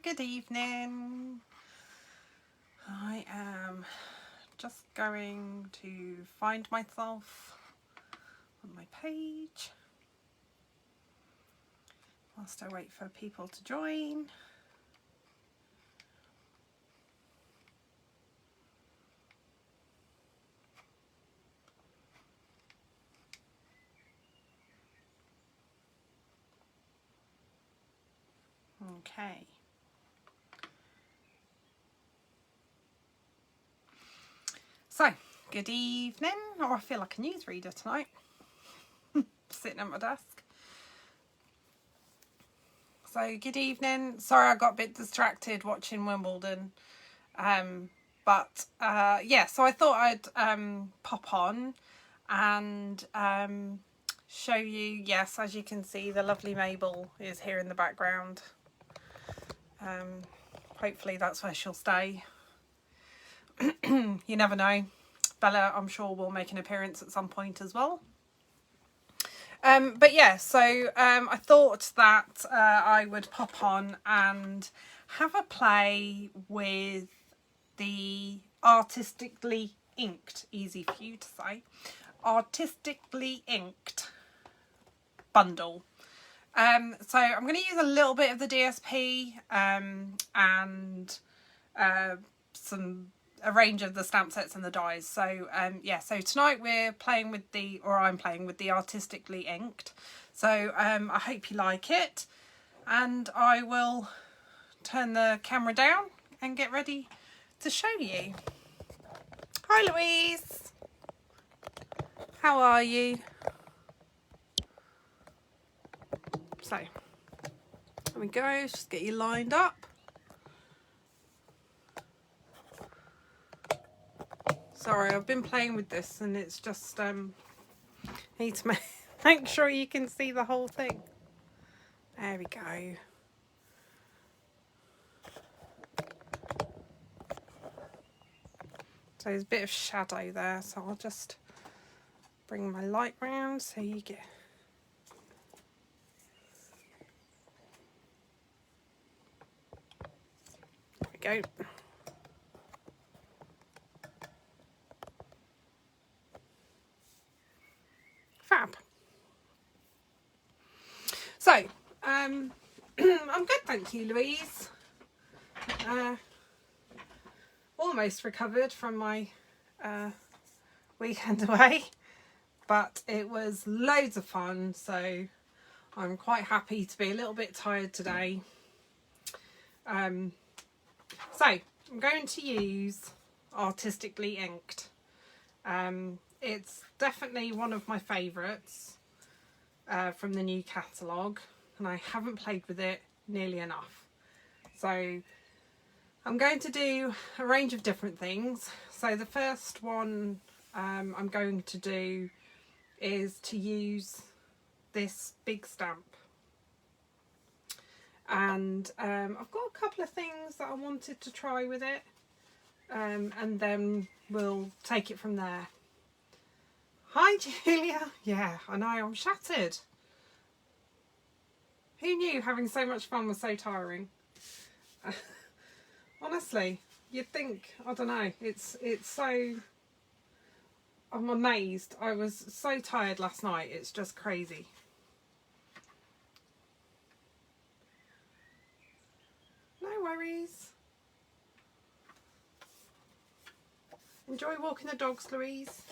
good evening. I am just going to find myself on my page whilst I wait for people to join. Okay. So, good evening. Oh, I feel like a newsreader tonight. Sitting at my desk. So, good evening. Sorry I got a bit distracted watching Wimbledon. Yeah, so I thought I'd pop on and show you, yes, as you can see, the lovely Mabel is here in the background. Hopefully that's where she'll stay. You never know. Bella, I'm sure, will make an appearance at some point as well. But yeah, so I thought that I would pop on and have a play with the Artistically Inked, easy for you to say, Artistically Inked bundle. So I'm going to use a little bit of the DSP and a range of the stamp sets and the dies. So yeah, so tonight I'm playing with the Artistically Inked. So I hope you like it, and I will turn the camera down and get ready to show you. Hi Louise, how are you? So there we go, just get you lined up. Sorry, I've been playing with this and it's just need to make sure you can see the whole thing. There we go. So there's a bit of shadow there, so I'll just bring my light round so you get... There we go. Fab. So, I'm good, thank you, Louise. Almost recovered from my weekend away, but it was loads of fun, so I'm quite happy to be a little bit tired today. So I'm going to use Artistically Inked. It's definitely one of my favourites from the new catalogue, and I haven't played with it nearly enough. So I'm going to do a range of different things. So the first one I'm going to do is to use this big stamp. And I've got a couple of things that I wanted to try with it, and then we'll take it from there. Hi Julia. Yeah, I know, I'm shattered. Who knew having so much fun was so tiring? Honestly, you'd think, I don't know, it's so... I'm amazed. I was so tired last night, it's just crazy. No worries. Enjoy walking the dogs, Louise.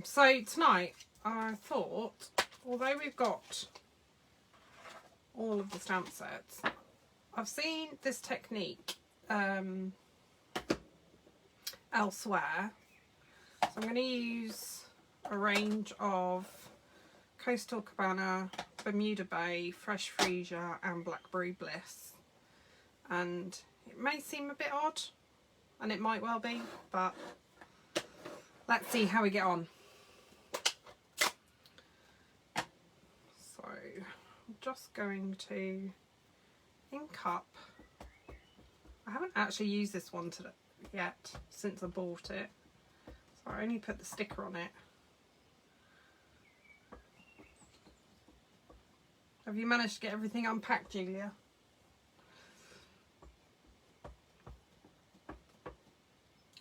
So tonight I thought, although we've got all of the stamp sets, I've seen this technique elsewhere. So I'm going to use a range of Coastal Cabana, Bermuda Bay, Fresh Freesia and Blackberry Bliss. And it may seem a bit odd, and it might well be, but let's see how we get on. So I'm just going to ink up. I haven't actually used this one yet since I bought it, so I only put the sticker on it. Have you managed to get everything unpacked, Julia?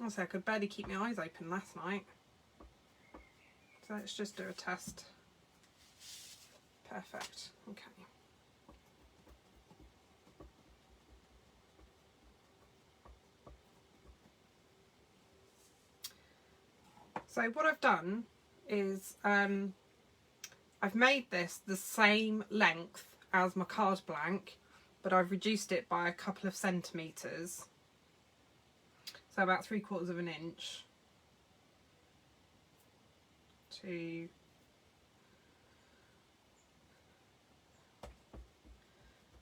Also, I could barely keep my eyes open last night. So let's just do a test. Perfect. Okay. So what I've done is I've made this the same length as my card blank, but I've reduced it by a couple of centimetres. So about 3/4 of an inch to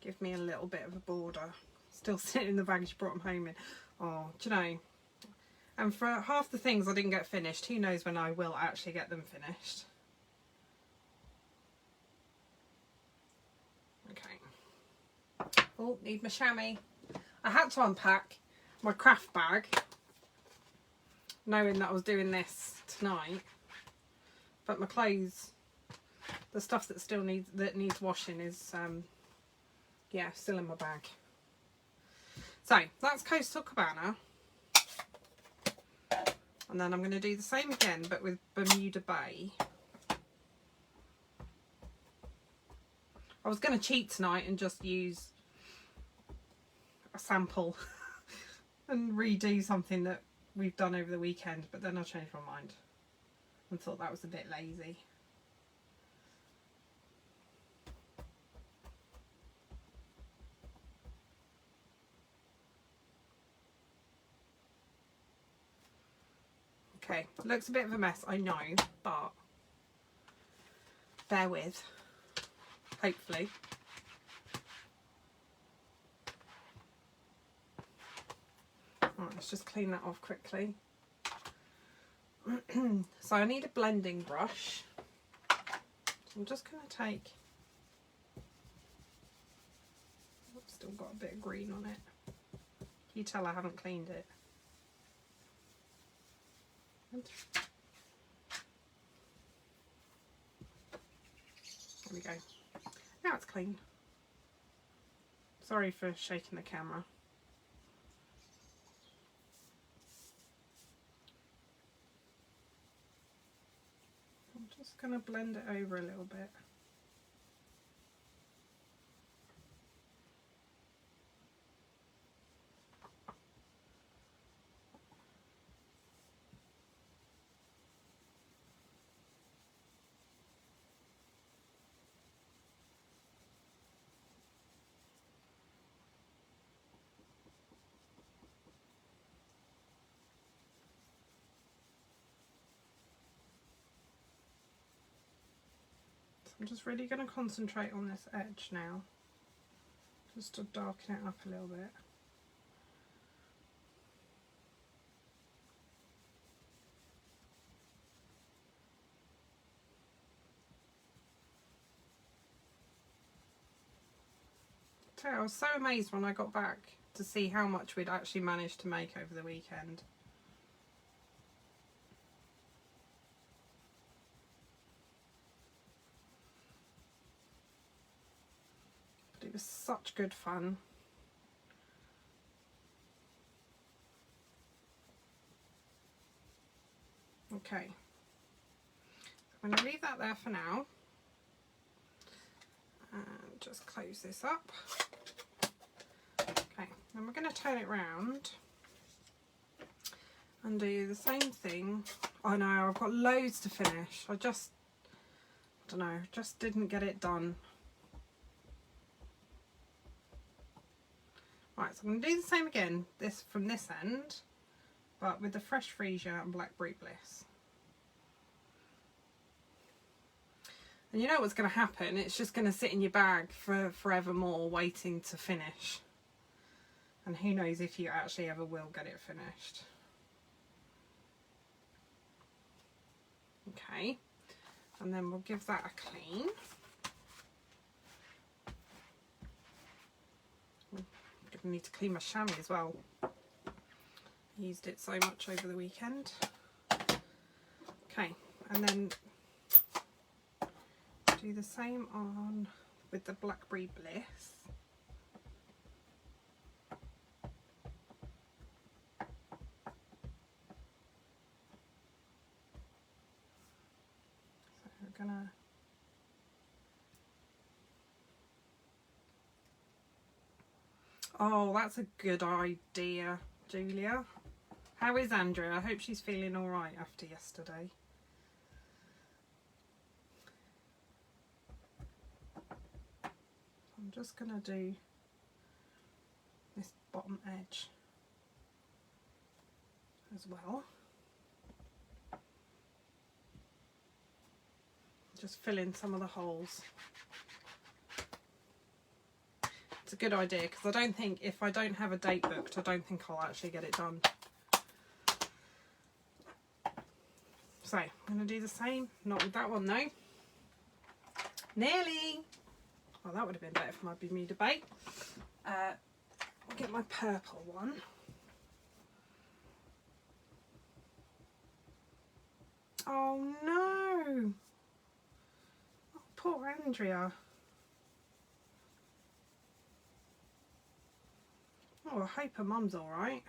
give me a little bit of a border. Still sitting in the bag she brought them home in. Oh, do you know? And for half the things I didn't get finished, who knows when I will actually get them finished. Okay. Oh, need my chamois. I had to unpack my craft bag, knowing that I was doing this tonight. But my clothes, the stuff that still needs washing is, yeah, still in my bag. So that's Coastal Cabana. And then I'm going to do the same again, but with Bermuda Bay. I was going to cheat tonight and just use a sample and redo something that we've done over the weekend, but then I changed my mind and thought that was a bit lazy. Okay, looks a bit of a mess, I know, but bear with, hopefully. Right, let's just clean that off quickly. So I need a blending brush. So I'm just going to take, I've still got a bit of green on it. Can you tell I haven't cleaned it? There we go. Now it's clean. Sorry for shaking the camera. I'm just going to blend it over a little bit. I'm just really going to concentrate on this edge now, just to darken it up a little bit. I was so amazed when I got back to see how much we'd actually managed to make over the weekend. But it was such good fun. Okay, I'm going to leave that there for now and just close this up. Okay, then we're going to turn it round and do the same thing. I know, I've got loads to finish. I don't know, just didn't get it done. Right, so I'm going to do the same again, this from this end, but with the Fresh Freesia and Blackberry Bliss. And you know what's going to happen, it's just going to sit in your bag for forevermore waiting to finish. And who knows if you actually ever will get it finished. Okay, and then we'll give that a clean. I need to clean my chamois as well. I used it so much over the weekend. Okay, and then do the same on with the Blackberry Bliss. Oh, that's a good idea, Julia. How is Andrea? I hope she's feeling all right after yesterday. I'm just going to do this bottom edge as well. Just fill in some of the holes. It's a good idea because I don't think, if I don't have a date booked, I don't think I'll actually get it done. So I'm going to do the same, not with that one though. Nearly. Well, that would have been better for my Bermuda Bay. I'll get my purple one. Oh no! Oh, poor Andrea. Oh, I hope her mum's all right.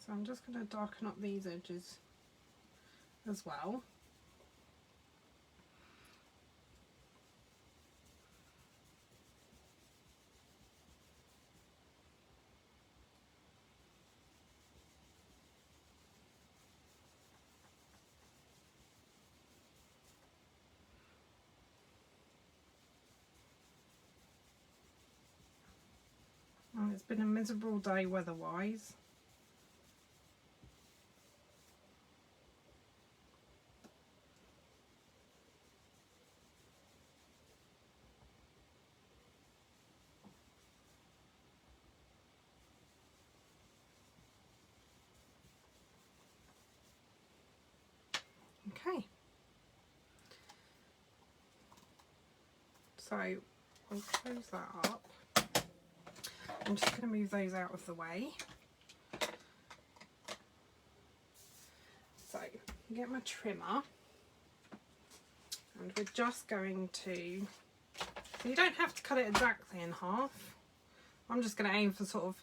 So I'm just going to darken up these edges as well. Oh, it's been a miserable day weather-wise. Okay. So I'll close that up. I'm just going to move those out of the way. So get my trimmer, and we're just going to, so you don't have to cut it exactly in half. I'm just going to aim for sort of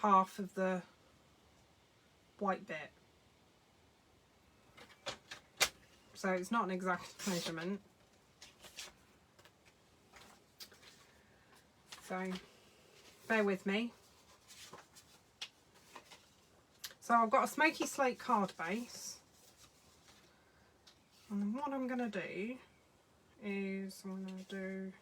half of the white bit. So it's not an exact measurement. So bear with me. So I've got a smoky slate card base, and then what I'm going to do is I'm going to do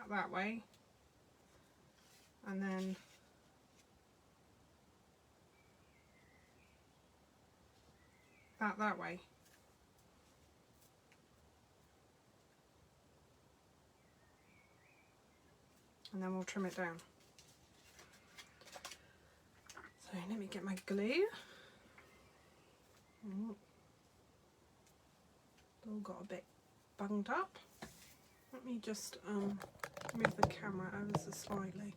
that way, and then that way. And then we'll trim it down. So let me get my glue. Oh, it's all got a bit bunged up. Let me just move the camera ever so slightly.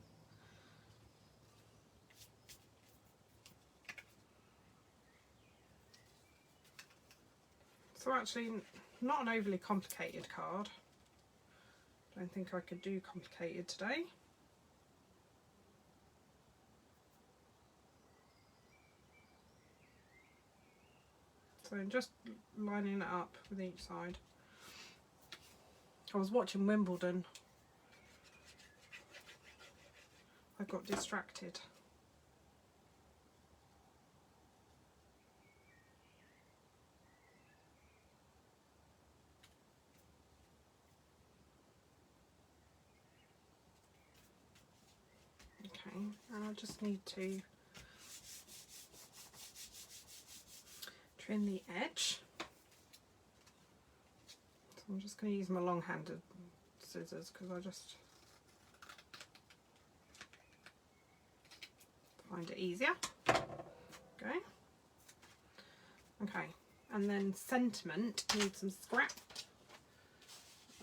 So actually, not an overly complicated card. Don't think I could do complicated today. So just lining it up with each side. I was watching Wimbledon. I got distracted. Okay, and I just need to trim the edge. So I'm just going to use my long-handed scissors because I just find it easier. Okay. Okay, and then sentiment needs some scrap,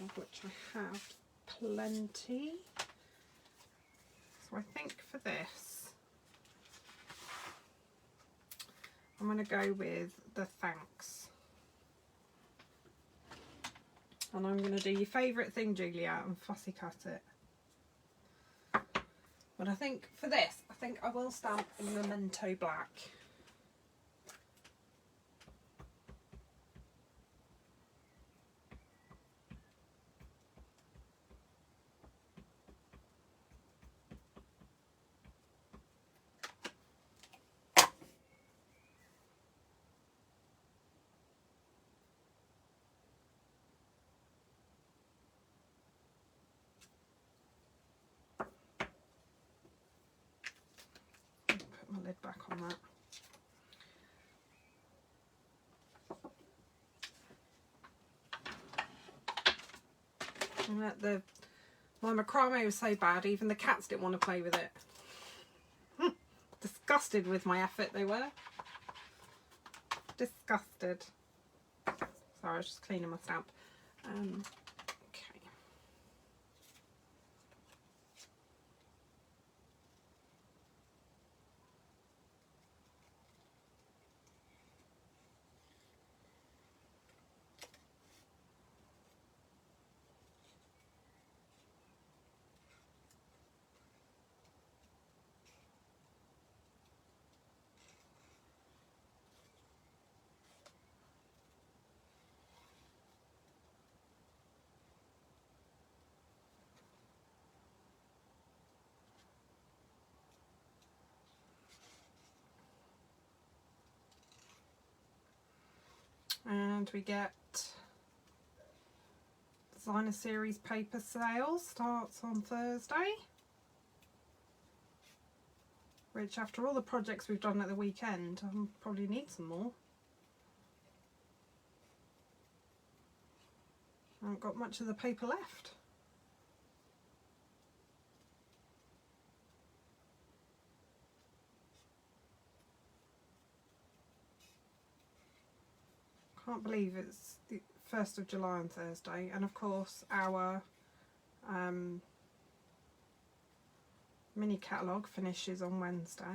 of which I have plenty. So I think for this, I'm going to go with the thanks. And I'm going to do your favourite thing, Julia, and fussy cut it. But I think for this, I think I will stamp in Memento Black. Put my lid back on that. And my macrame was so bad, even the cats didn't want to play with it. Disgusted with my effort they were. Disgusted. Sorry, I was just cleaning my stamp. Okay. And we get Designer Series paper sale starts on Thursday. Which, after all the projects we've done at the weekend, I probably need some more. I haven't got much of the paper left. Can't believe it's the 1st of July on Thursday, and of course our mini catalogue finishes on Wednesday.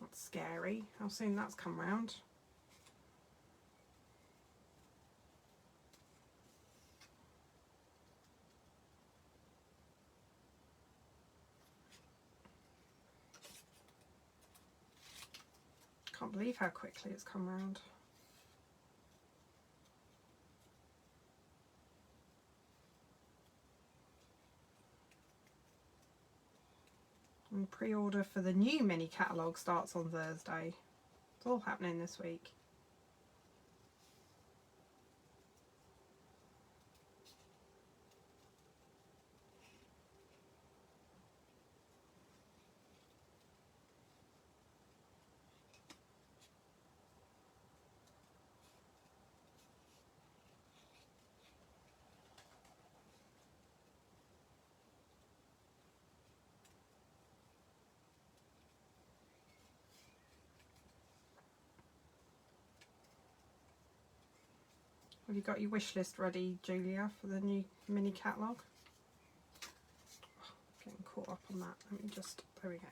That's scary, how soon that's come round. Can't believe how quickly it's come round. And pre-order for the new mini catalogue starts on Thursday. It's all happening this week. Have you got your wish list ready, Julia, for the new mini catalogue? Oh, getting caught up on that. Let me just, there we go.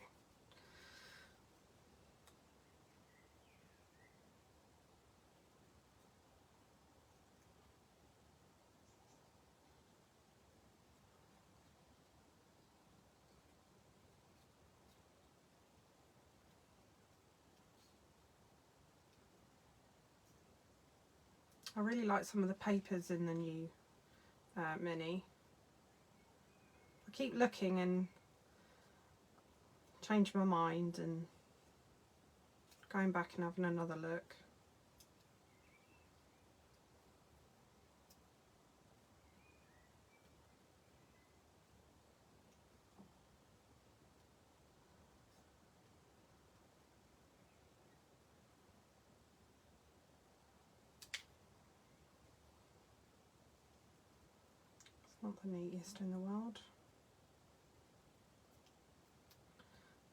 I really like some of the papers in the new mini. I keep looking and change my mind and going back and having another look. It's not the neatest in the world.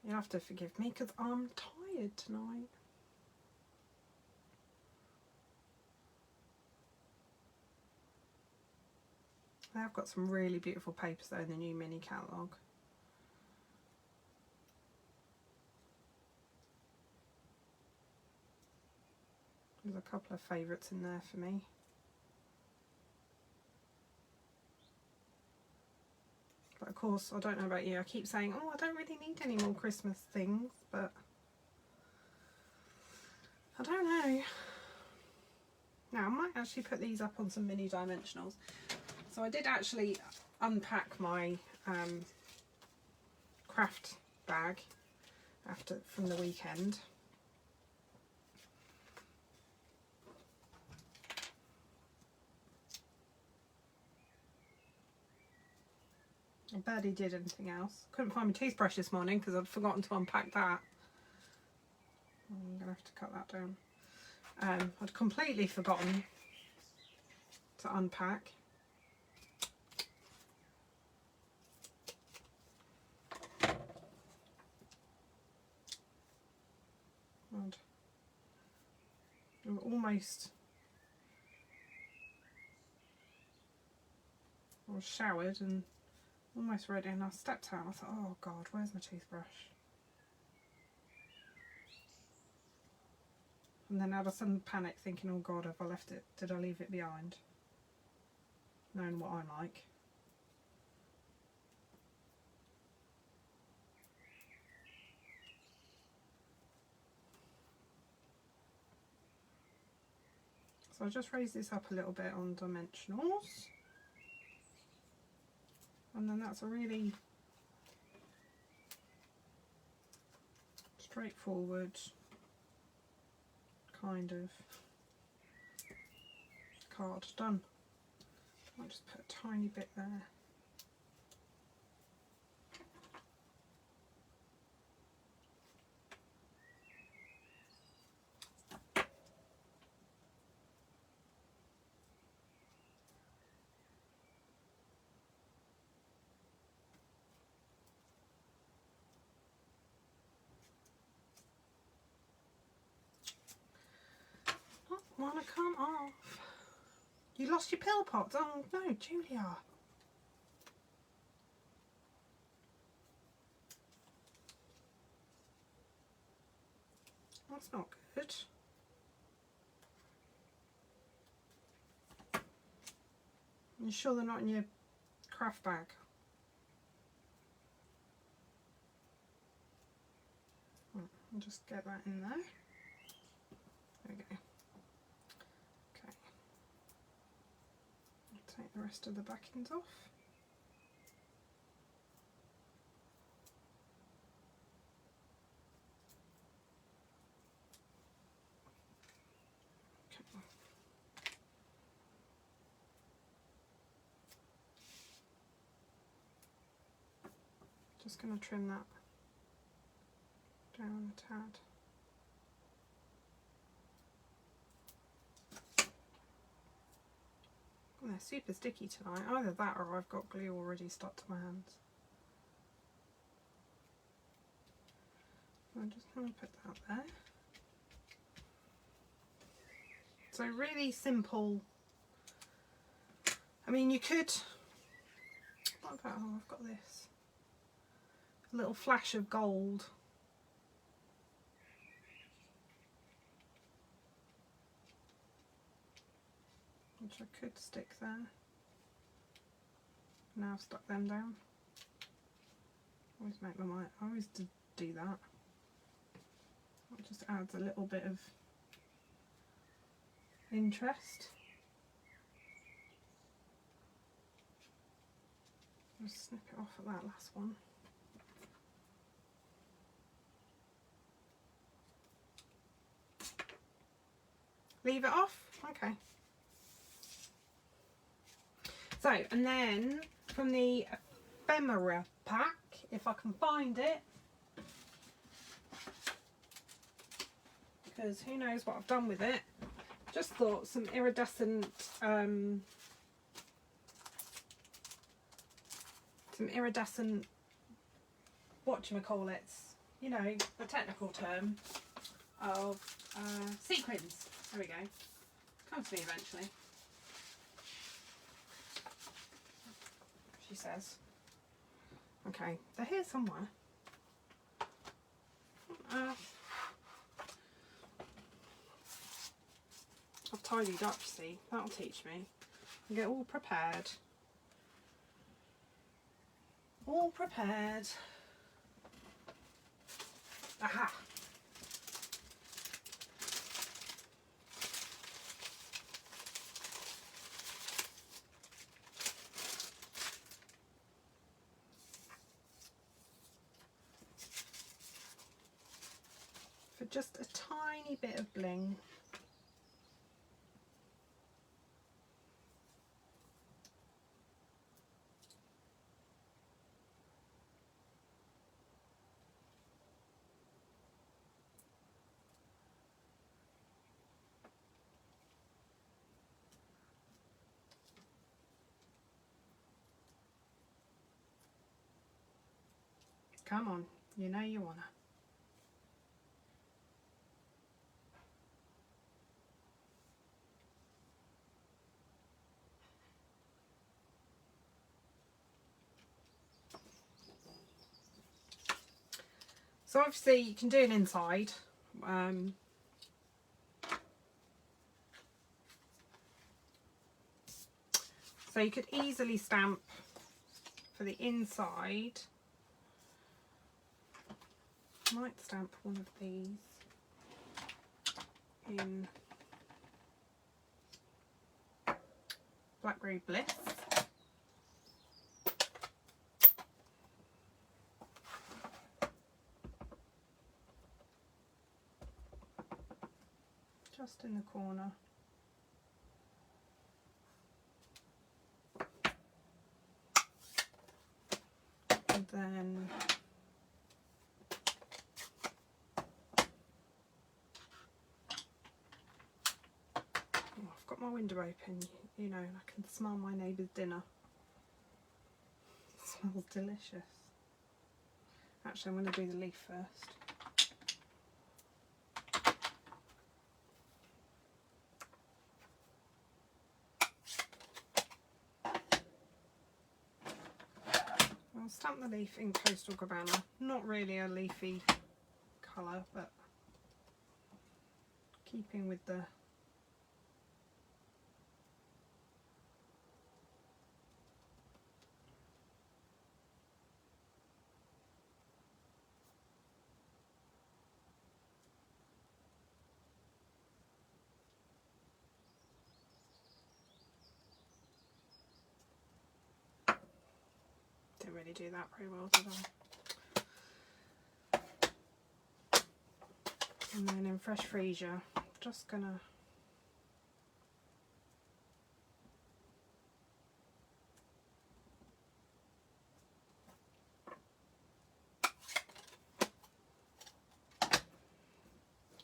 You'll have to forgive me because I'm tired tonight. I have got some really beautiful papers though in the new mini catalogue. There's a couple of favourites in there for me. of course, I don't know about you, I keep saying, oh, I don't really need any more Christmas things, but I don't know. Now, I might actually put these up on some mini dimensionals. So I did actually unpack my craft bag from the weekend. I barely did anything else. Couldn't find my toothbrush this morning because I'd forgotten to unpack that. I'm going to have to cut that down. I'd completely forgotten to unpack. And I was showered and almost ready, and I stepped out and I thought, oh God, where's my toothbrush? And then out of sudden panic thinking, oh God, have I left it? Did I leave it behind? Knowing what I'm like. So I'll just raise this up a little bit on dimensionals. And then that's a really straightforward kind of card done. I'll just put a tiny bit there. Want to come off? You lost your pill pots? Oh no, Julia. That's not good. You sure they're not in your craft bag? I'll just get that in there. There we go. Okay. I'll take the rest of the backings off. Okay. Just going to trim that down a tad. They're super sticky tonight. Either that or I've got glue already stuck to my hands. I'm just going to put that there. So really simple. I mean, you could, what about, oh, I've got this. A little flash of gold. Which I could stick there. Now I've stuck them down. Always make my mind, I always do that. It just adds a little bit of interest. Just snip it off at that last one. Leave it off? Okay. So, and then from the ephemera pack, if I can find it, because who knows what I've done with it, just thought some iridescent, whatchamacallits, you know, the technical term of sequins. There we go. Comes to me eventually. She says. Okay, they're here somewhere. I've tidied up, see. That'll teach me. And get all prepared. All prepared. Aha! For just a tiny bit of bling. Come on, you know you wanna. So obviously you can do it inside. So you could easily stamp for the inside. Might stamp one of these in Blackberry Bliss. Just in the corner. And then I've got my window open, you know, I can smell my neighbour's dinner. It smells delicious. Actually, I'm going to do the leaf first. I'll stamp the leaf in Coastal Cabana. Not really a leafy colour, but keeping with the didn't really do that very well, did I? And then in Fresh Freesia, just gonna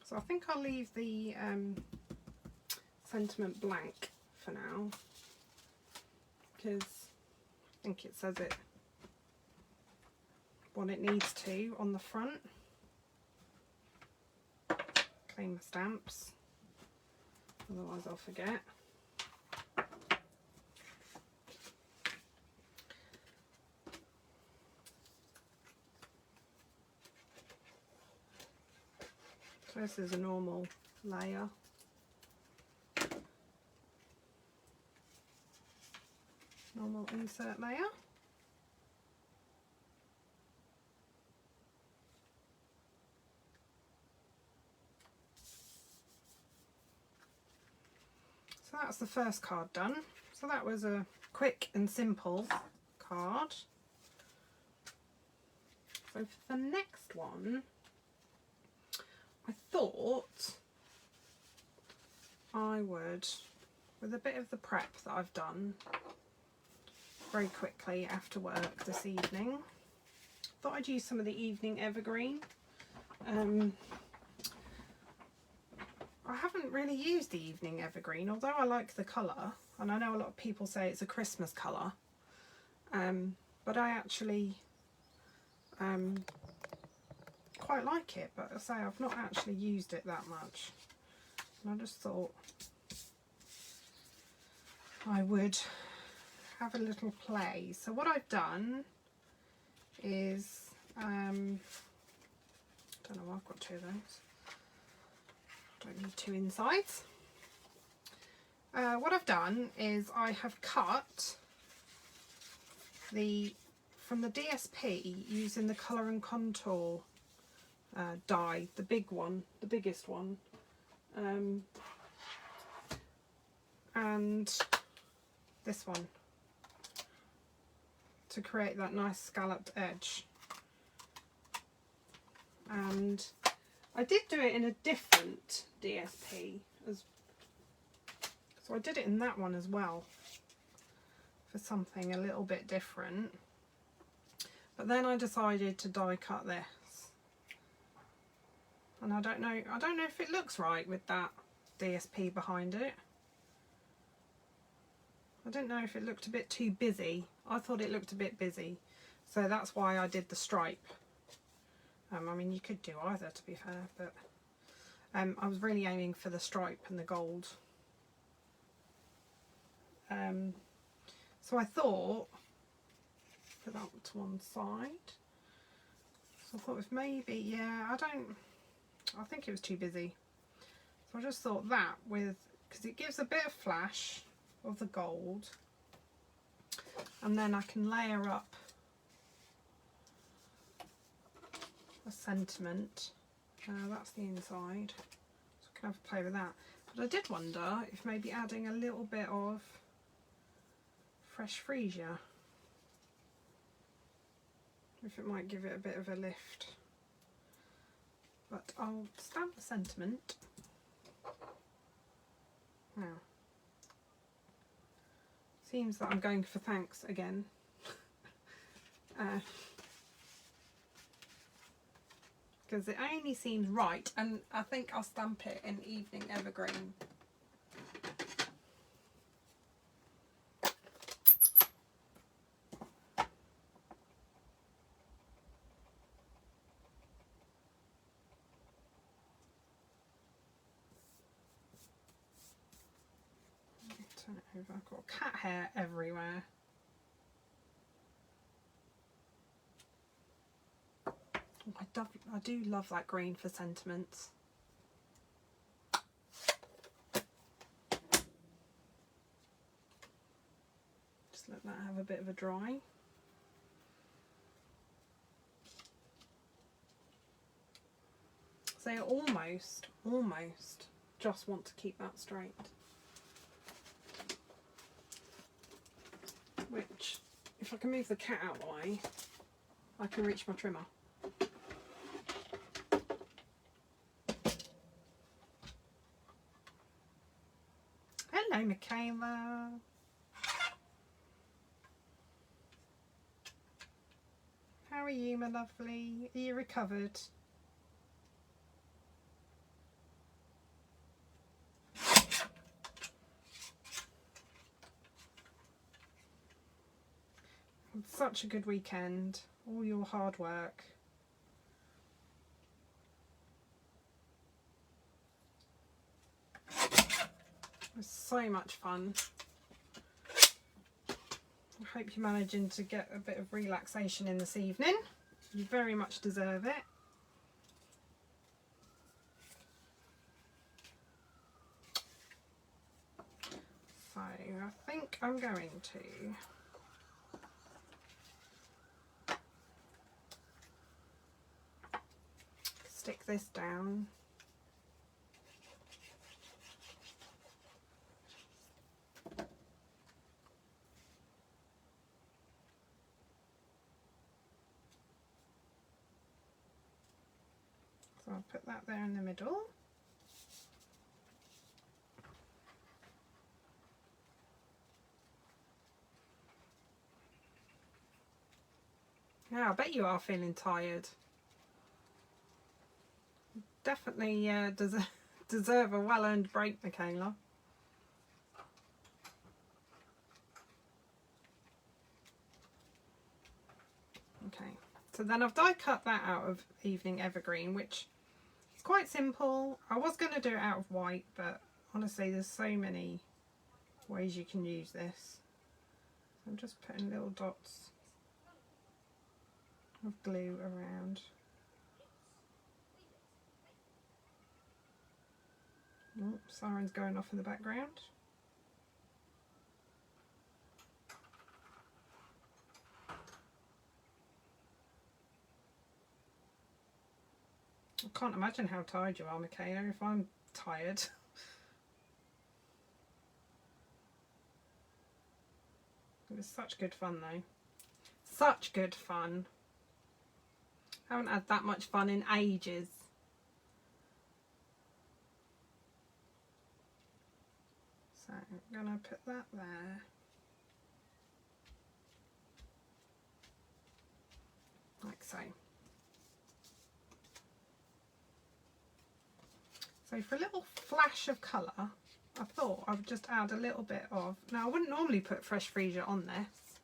so I think I'll leave the sentiment blank for now, because I think it says it what it needs to on the front. Clean the stamps, otherwise I'll forget. So this is a normal layer. Normal insert layer. So that's the first card done. So that was a quick and simple card. So for the next one, I thought I would, with a bit of the prep that I've done very quickly after work this evening, thought I'd use some of the Evening Evergreen. I haven't really used the Evening Evergreen, although I like the colour, and I know a lot of people say it's a Christmas colour, but I actually quite like it, but I say I've not actually used it that much, and I just thought I would have a little play. So what I've done is, don't know why I've got two of those. Don't need two insides. What I've done is I have cut the from the DSP using the Colour and Contour die, the big one, the biggest one, and this one, to create that nice scalloped edge. And I did do it in a different DSP, so I did it in that one as well for something a little bit different. But then I decided to die cut this, and I don't know if it looks right with that DSP behind it. I don't know if it looked a bit too busy. I thought it looked a bit busy, so that's why I did the stripe. I mean, you could do either, to be fair, but I was really aiming for the stripe and the gold. So I thought, put that to one side. So I thought if maybe, yeah, I think it was too busy. So I just thought that because it gives a bit of flash of the gold, and then I can layer up a sentiment. That's the inside, so I can have a play with that. But I did wonder if maybe adding a little bit of fresh freesia, if it might give it a bit of a lift. But I'll stamp the sentiment now. Seems that I'm going for thanks again. Because it only seems right, and I think I'll stamp it in Evening Evergreen. Turn it over. I've got cat hair everywhere. I do love that green for sentiments. Just let that have a bit of a dry. So I almost just want to keep that straight. Which, if I can move the cat out of the way, I can reach my trimmer. Hello, Michaela. How are you, my lovely? Are you recovered? Such a good weekend. All your hard work. It was so much fun. I hope you're managing to get a bit of relaxation in this evening. You very much deserve it. So I think I'm going to stick this down. So I'll put that there in the middle. Yeah, I bet you are feeling tired. Definitely deserve a well-earned break, Michaela. Okay, so then I've die cut that out of Evening Evergreen, which is quite simple. I was going to do it out of white, but honestly there's so many ways you can use this. I'm just putting little dots of glue around. Oh, siren's going off in the background. I can't imagine how tired you are, Michaela, if I'm tired. It was such good fun though. Such good fun. Haven't had that much fun in ages. So I'm going to put that there. Like so. So for a little flash of colour, I thought I would just add a little bit of, now I wouldn't normally put fresh freesia on this,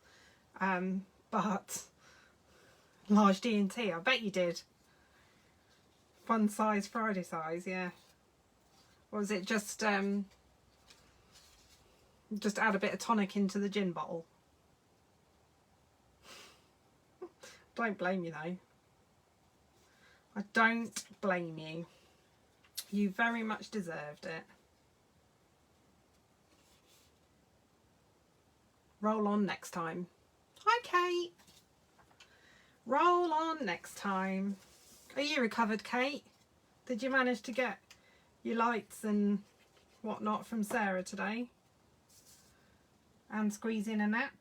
but large D&T, I bet you did. Fun size, Friday size, yeah. Or was it just add a bit of tonic into the gin bottle? Don't blame you though. I don't blame you. You very much deserved it. Roll on next time. Hi Kate. Roll on next time. Are you recovered, Kate? Did you manage to get your lights and whatnot from Sarah today? And squeeze in a nap?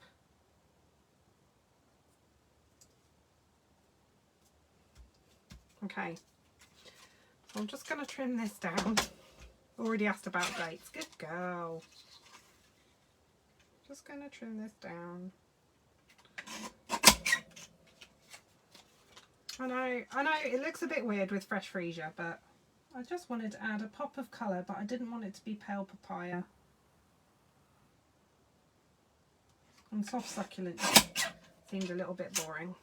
Okay. I'm just going to trim this down. Already asked about dates. Good girl. Just going to trim this down. I know it looks a bit weird with fresh freesia, but I just wanted to add a pop of colour, but I didn't want it to be pale papaya. And soft succulent seemed a little bit boring.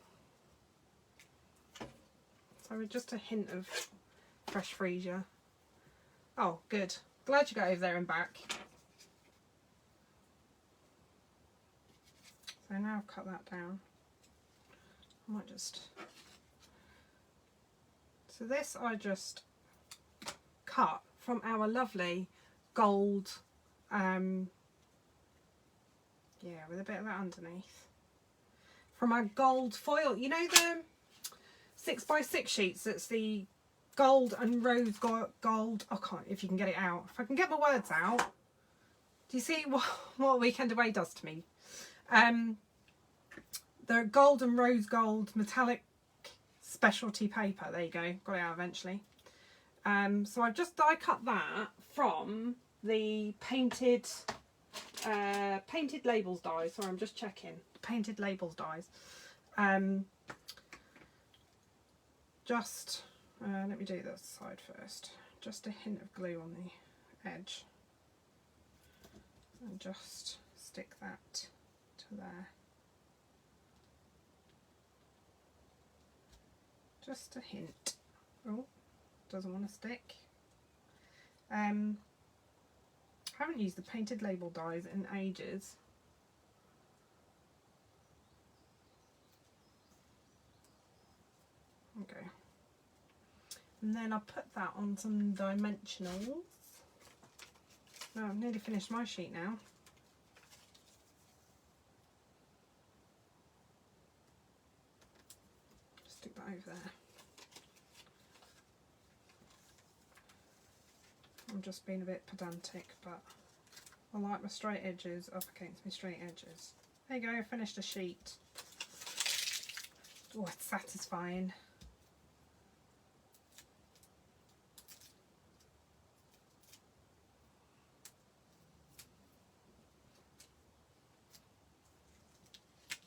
So with just a hint of fresh freesia. Oh, good. Glad you got over there and back. So now I've cut that down. I might just... So this I just cut from our lovely gold, yeah, with a bit of that underneath. From our gold foil, you know the 6x6 sheets, that's the gold and rose gold, I can't, if you can get it out. If I can get my words out. Do you see what Weekend Away does to me? The gold and rose gold metallic specialty paper. There you go. Got it out eventually. So I've just die cut that from the painted labels dies. Sorry, I'm just checking. Painted labels dies. Just let me do this side first. Just a hint of glue on the edge, and just stick that to there. Just a hint. Oh, doesn't want to stick. Haven't used the painted label dies in ages. Okay. And then I'll put that on some dimensionals. Oh, I've nearly finished my sheet now. Just stick that over there. I'm just being a bit pedantic, but I like my straight edges up against my straight edges. There you go, I finished a sheet. Oh, it's satisfying.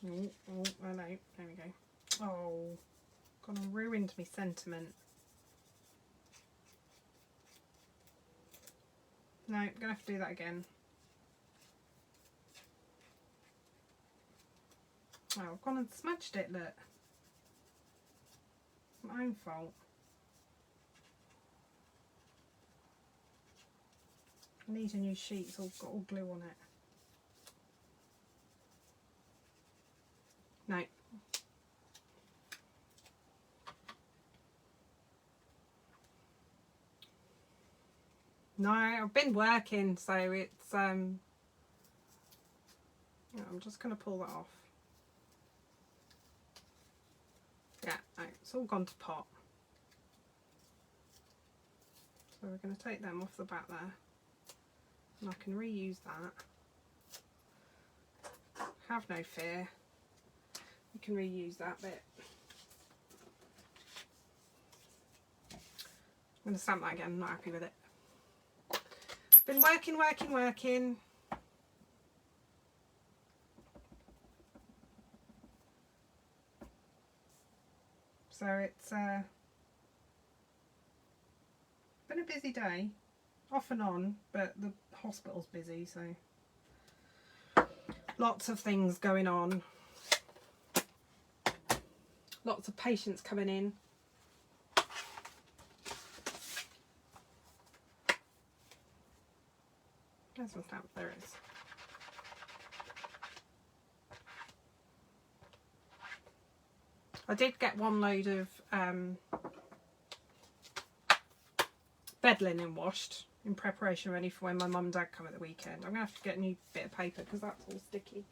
Oh, hello, there we go. Oh, kind of ruined me sentiment. No, I'm going to have to do that again. Oh, I've gone and smudged it, look. My own fault. I need a new sheet, it's all got all glue on it. No. No, I've been working, so it's I'm just going to pull that off. Yeah, no, it's all gone to pot. So we're going to take them off the back there, and I can reuse that. Have no fear, you can reuse that bit. I'm going to stamp that again, I'm not happy with it. Been working. So it's been a busy day, off and on, but the hospital's busy, so lots of things going on. Lots of patients coming in. There's one stamp, there it is. I did get one load of bed linen washed in preparation ready for when my mum and dad come at the weekend. I'm going to have to get a new bit of paper because that's all sticky.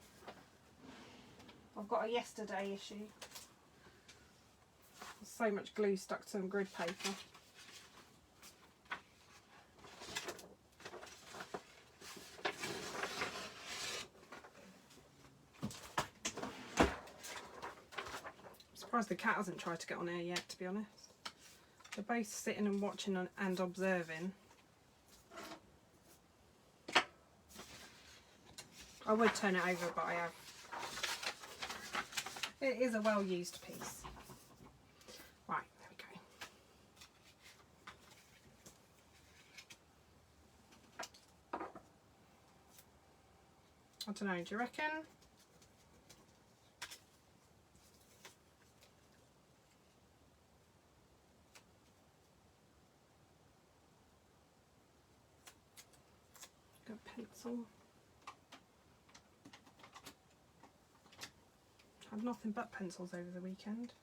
I've got a yesterday issue. There's so much glue stuck to some grid paper. Surprised the cat hasn't tried to get on here yet, to be honest. They're both sitting and watching and observing. I would turn it over, but I have. It is a well-used piece. Right, there we go. I don't know, do you reckon? Pencil. Had nothing but pencils over the weekend.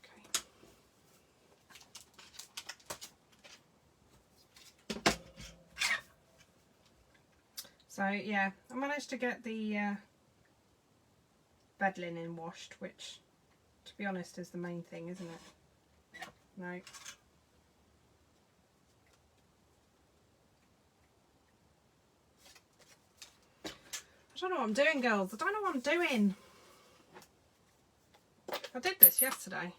Okay. So yeah, I managed to get the bed linen washed, which, to be honest, is the main thing, isn't it? No. I don't know what I'm doing, girls. I don't know what I'm doing. I did this yesterday.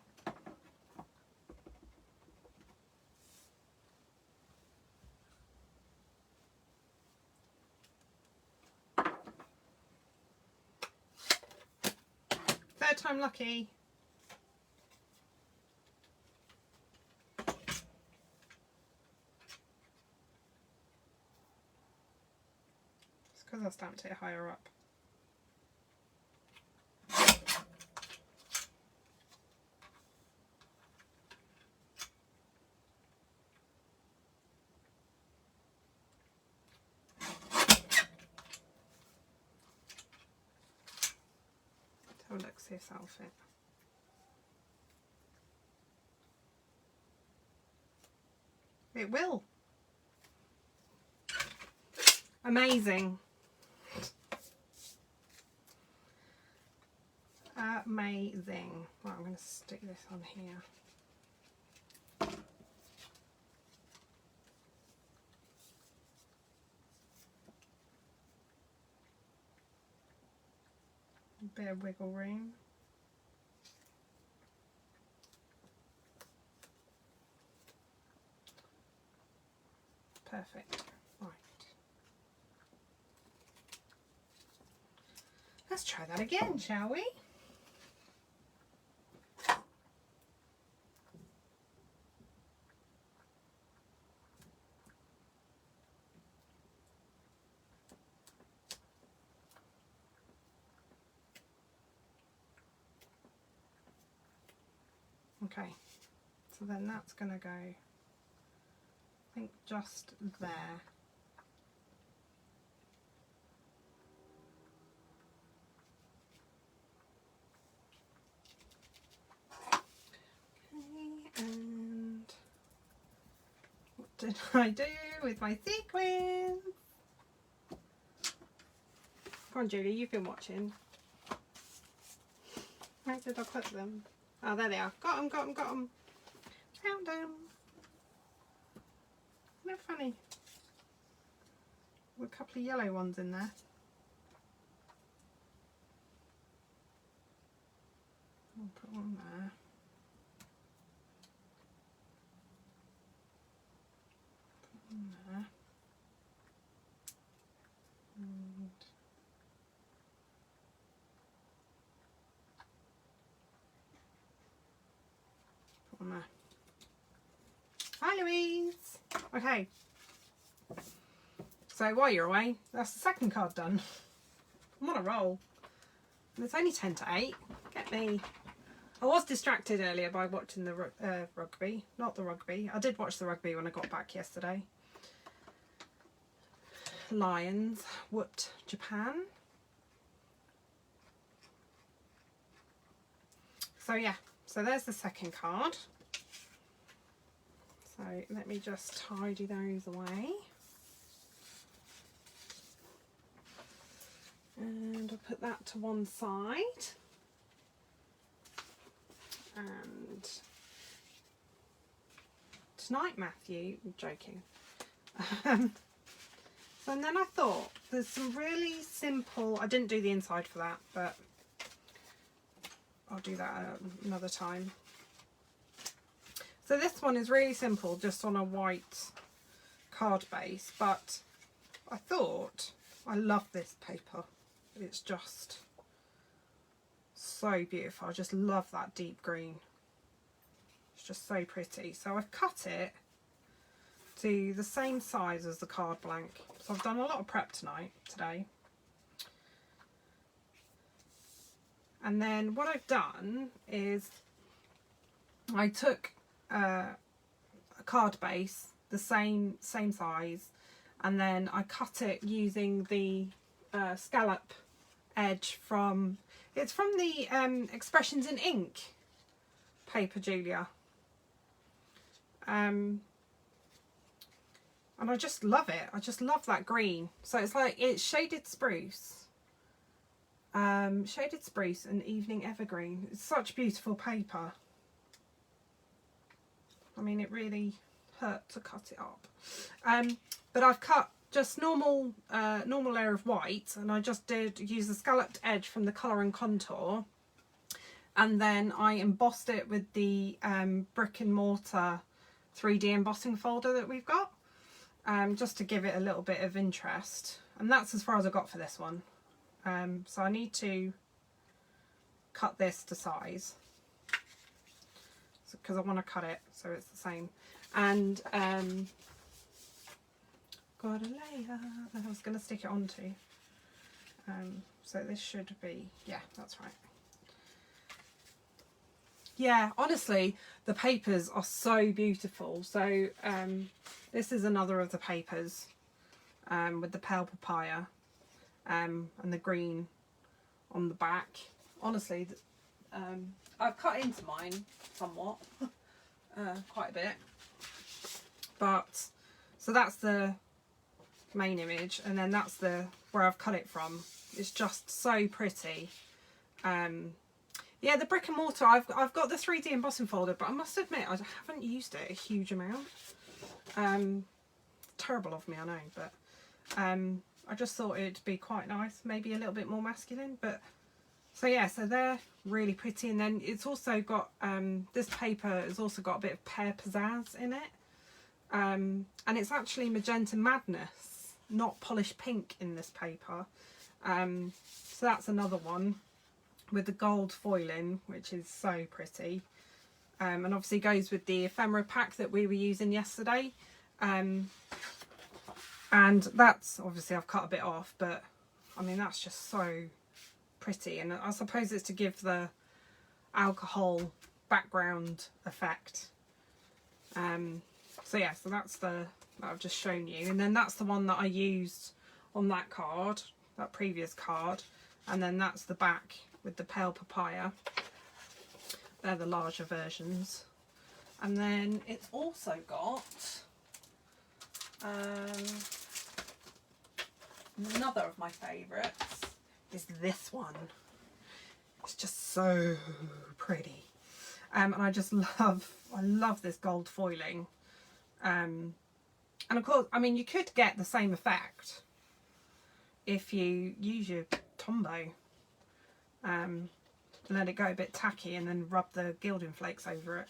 Third time lucky. It's because I stamped it higher up. Have a look, see if that'll fit. It will. Amazing. Amazing. Right, I'm going to stick this on here. A bit of wiggle room. Perfect. Right. Let's try that again, shall we? Okay, so then that's going to go, I think, just there. Okay, and what did I do with my sequins? Come on, Julie, you've been watching. Where did I put them? Oh, there they are. Got them, got them, got them. Found them. Isn't that funny? With a couple of yellow ones in there. I'll put one there. Put one there. And put one there. Hi Louise! Okay. So while you're away, that's the second card done. I'm on a roll. And it's only 10 to 8. Get me. I was distracted earlier by watching the rugby. Not the rugby. I did watch the rugby when I got back yesterday. Lions whooped Japan. So yeah, so there's the second card. So let me just tidy those away. And I'll put that to one side. And tonight, Matthew, I'm joking. So and then I thought there's some really simple, I didn't do the inside for that, but I'll do that another time. So this one is really simple, just on a white card base, but I thought, I love this paper. It's just so beautiful. I just love that deep green. It's just so pretty. So I've cut it to the same size as the card blank. So I've done a lot of prep today. And then what I've done is I took a card base, the same size, and then I cut it using the scallop edge from, it's from the Expressions in Ink paper, Julia. And I just love it. I just love that green. So it's like, it's shaded spruce. Shaded spruce and evening evergreen. It's such beautiful paper. I mean, it really hurt to cut it up. But I've cut just normal layer of white, and I just did use the scalloped edge from the Colour and Contour, and then I embossed it with the brick and mortar 3D embossing folder that we've got, just to give it a little bit of interest. And that's as far as I got for this one. So I need to cut this to size, because I want to cut it so it's the same. And got a layer that I was going to stick it onto. So this should be, yeah, that's right. Yeah, honestly, the papers are so beautiful. So this is another of the papers with the pale papaya and the green on the back. Honestly, I've cut into mine somewhat, quite a bit. But so that's the main image, and then that's the where I've cut it from. It's just so pretty. Yeah, the brick and mortar, I've got the 3D embossing folder, but I must admit I haven't used it a huge amount. Terrible of me, I know, but I just thought it'd be quite nice, maybe a little bit more masculine. But so yeah, so they're really pretty. And then it's also got this paper has also got a bit of pear pizzazz in it, and it's actually Magenta Madness, not Polished Pink, in this paper. So that's another one with the gold foiling, which is so pretty, and obviously goes with the ephemera pack that we were using yesterday. And that's obviously, I've cut a bit off, but I mean, that's just so pretty. And I suppose it's to give the alcohol background effect. So yeah, so that's the that I've just shown you, and then that's the one that I used on that card, that previous card, and then that's the back with the pale papaya. They're the larger versions. And then it's also got another of my favourites is this one. It's just so pretty. And I just love this gold foiling. And of course, I mean, you could get the same effect if you use your Tombow. Let it go a bit tacky and then rub the gilding flakes over it.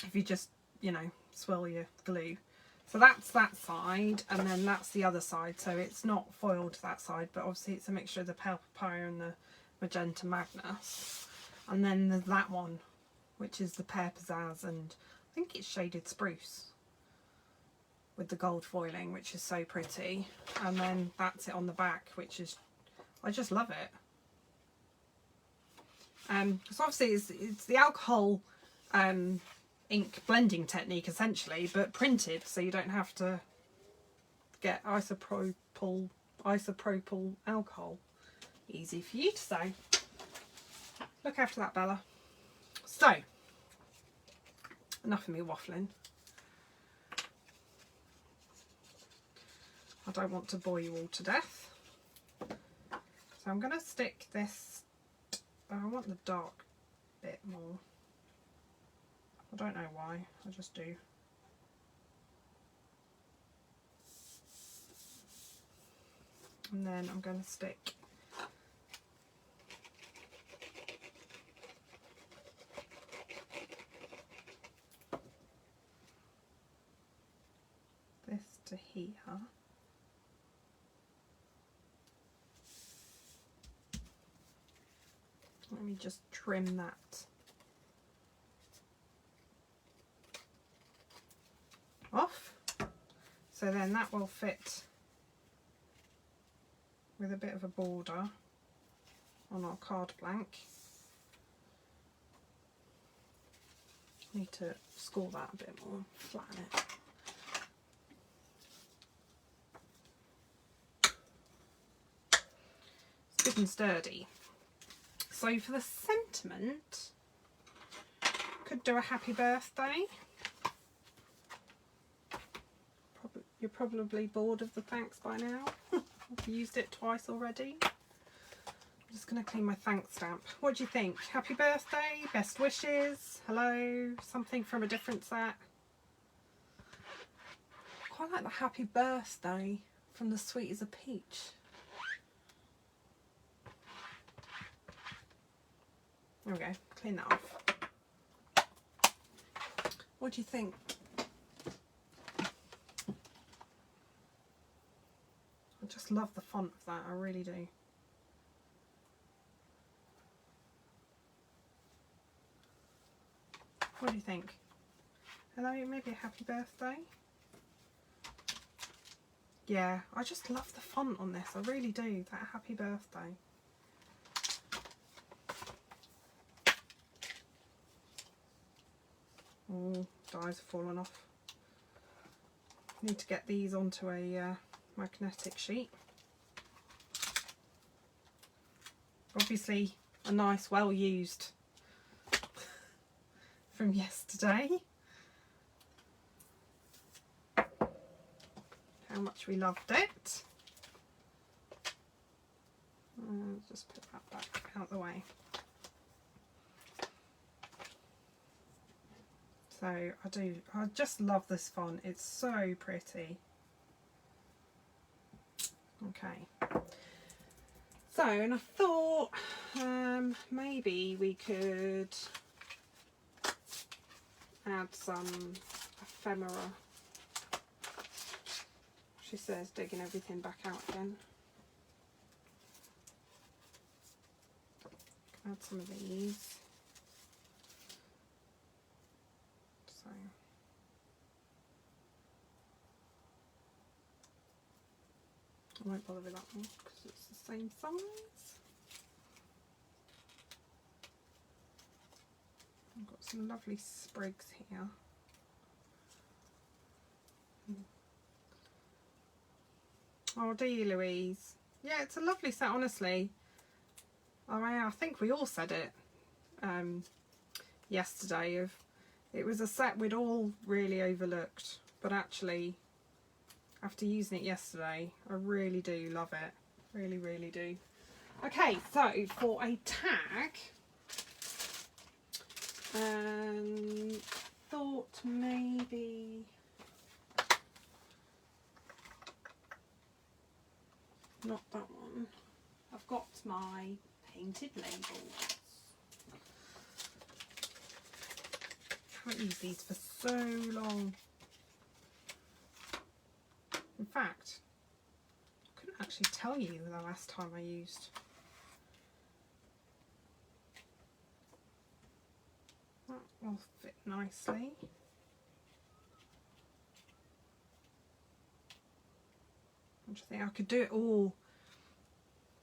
If you just, you know, swirl your glue. So that's that side, and then that's the other side. So it's not foiled that side, but obviously it's a mixture of the pale papaya and the magenta Magnus. And then there's that one, which is the pear pizzazz, and I think it's shaded spruce with the gold foiling, which is so pretty. And then that's it on the back, which is, I just love it. So obviously it's the alcohol ink blending technique essentially, but printed, so you don't have to get isopropyl alcohol. Easy for you to say. Look after that, Bella. So, enough of me waffling. I don't want to bore you all to death. So I'm going to stick this, I want the dark bit more. I don't know why, I just do. And then I'm going to stick this to here. Let me just trim that off, so then that will fit with a bit of a border on our card blank. Need to score that a bit more, flatten it. It's good and sturdy. So for the sentiment, could do a happy birthday. You're probably bored of the thanks by now. I've used it twice already. I'm just going to clean my thanks stamp. What do you think? Happy birthday, best wishes, hello, something from a different set. I quite like the happy birthday from the Sweet as a Peach. There we go, clean that off. What do you think? I just love the font of that, I really do. What do you think? Hello, maybe a happy birthday? Yeah, I just love the font on this, I really do, that happy birthday. Oh, dies have fallen off. Need to get these onto a magnetic sheet. Obviously a nice well used from yesterday. How much we loved it. Just put that back out the way. So I just love this font, it's so pretty. Okay, so and I thought maybe we could add some ephemera. She says digging everything back out again. Add some of these. So I won't bother with that one because it's the same size. I've got some lovely sprigs here. Oh, do you, Louise? Yeah, it's a lovely set, honestly. Oh, I think we all said it yesterday. It was a set we'd all really overlooked, but actually, after using it yesterday, I really do love it. Really, really do. Okay, so for a tag, and thought maybe not that one. I've got my painted labels. I haven't used these for so long. In fact, I couldn't actually tell you the last time I used. That will fit nicely. What do you think? I could do it all.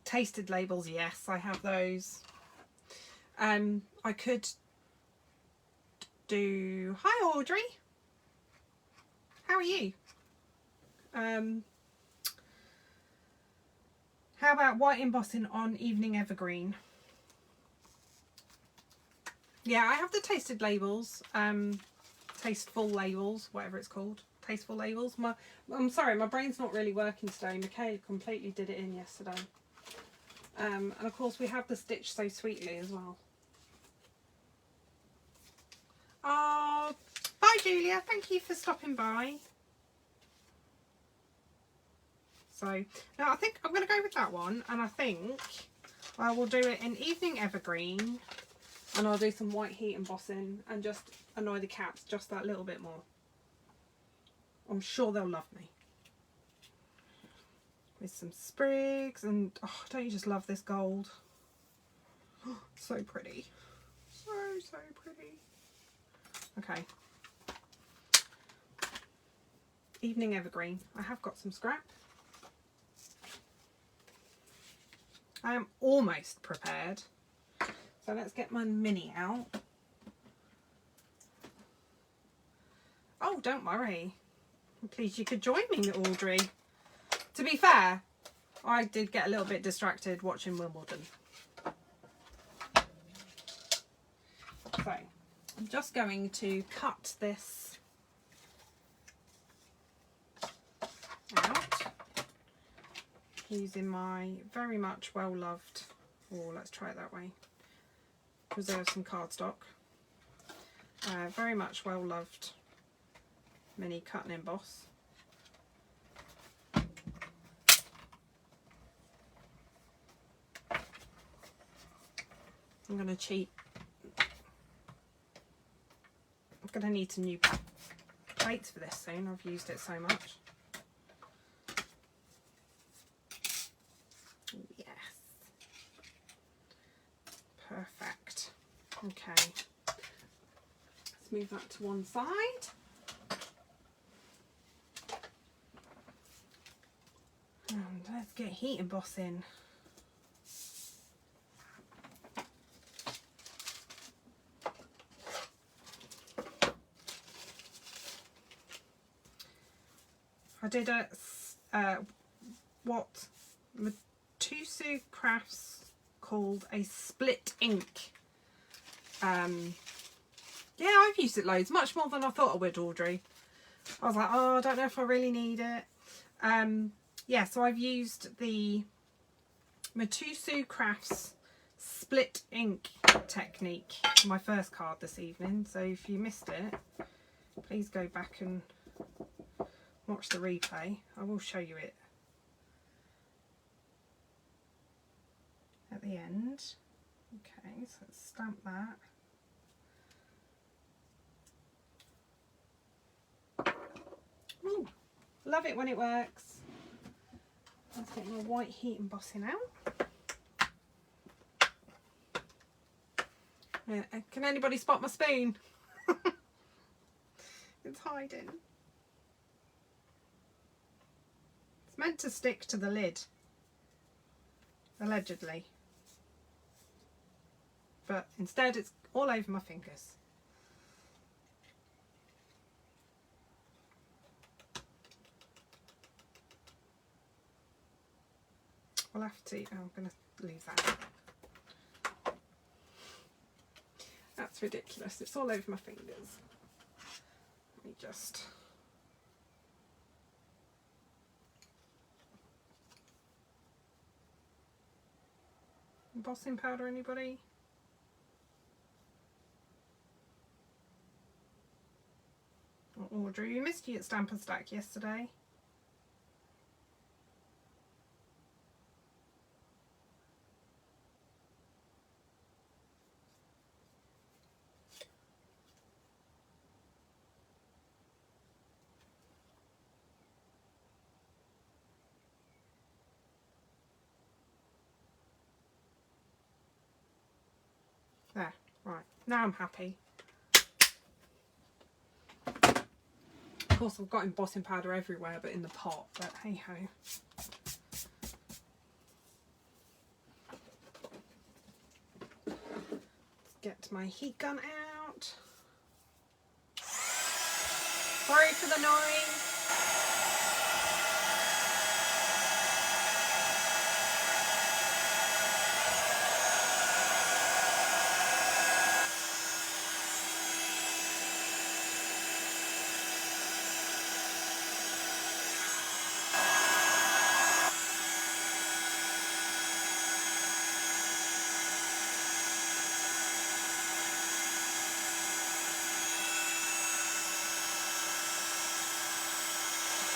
Tasted labels, yes, I have those. I could do. Hi, Audrey. How are you? How about white embossing on Evening Evergreen? Yeah, I have the tasted labels, tasteful labels, whatever it's called, tasteful labels. I'm sorry, my brain's not really working today. Michaela completely did it in yesterday. And of course we have the Stitch So Sweetly as well. Oh, bye Julia, thank you for stopping by. So, now I think I'm going to go with that one, and I think I will do it in Evening Evergreen, and I'll do some white heat embossing and just annoy the cats just that little bit more. I'm sure they'll love me. With some sprigs, and oh, don't you just love this gold? Oh, so pretty. So pretty. Okay. Evening Evergreen. I have got some scrap. I am almost prepared. So let's get my mini out. Oh, don't worry. I'm pleased you could join me, Audrey. To be fair, I did get a little bit distracted watching Wimbledon. So, I'm just going to cut this out using my very much well loved, or let's try it that way, preserve some cardstock. Very much well loved mini cut and emboss. I'm going to cheat. I'm going to need some new plates for this soon. I've used it so much. Yes. Perfect. Okay. Let's move that to one side. And let's get heat embossing. I did a what Matusu Crafts called a split ink. Yeah, I've used it loads, much more than I thought I would, Audrey. I was like, oh, I don't know if I really need it. Yeah, so I've used the Matusu Crafts split ink technique for my first card this evening. So if you missed it, please go back and watch the replay. I will show you it at the end. Okay, so let's stamp that. Ooh, love it when it works. Let's get my white heat embossing out. Yeah, can anybody spot my spoon? It's hiding. It's meant to stick to the lid, allegedly, but instead it's all over my fingers. We'll have to, I'm going to leave that. That's ridiculous, it's all over my fingers. Let me just... Embossing powder, anybody? Audrey. We missed you at Stamp and Stack yesterday. There, right. Now I'm happy. Of course, I've got embossing powder everywhere, but in the pot. But hey ho. Let's get my heat gun out. Sorry for the noise.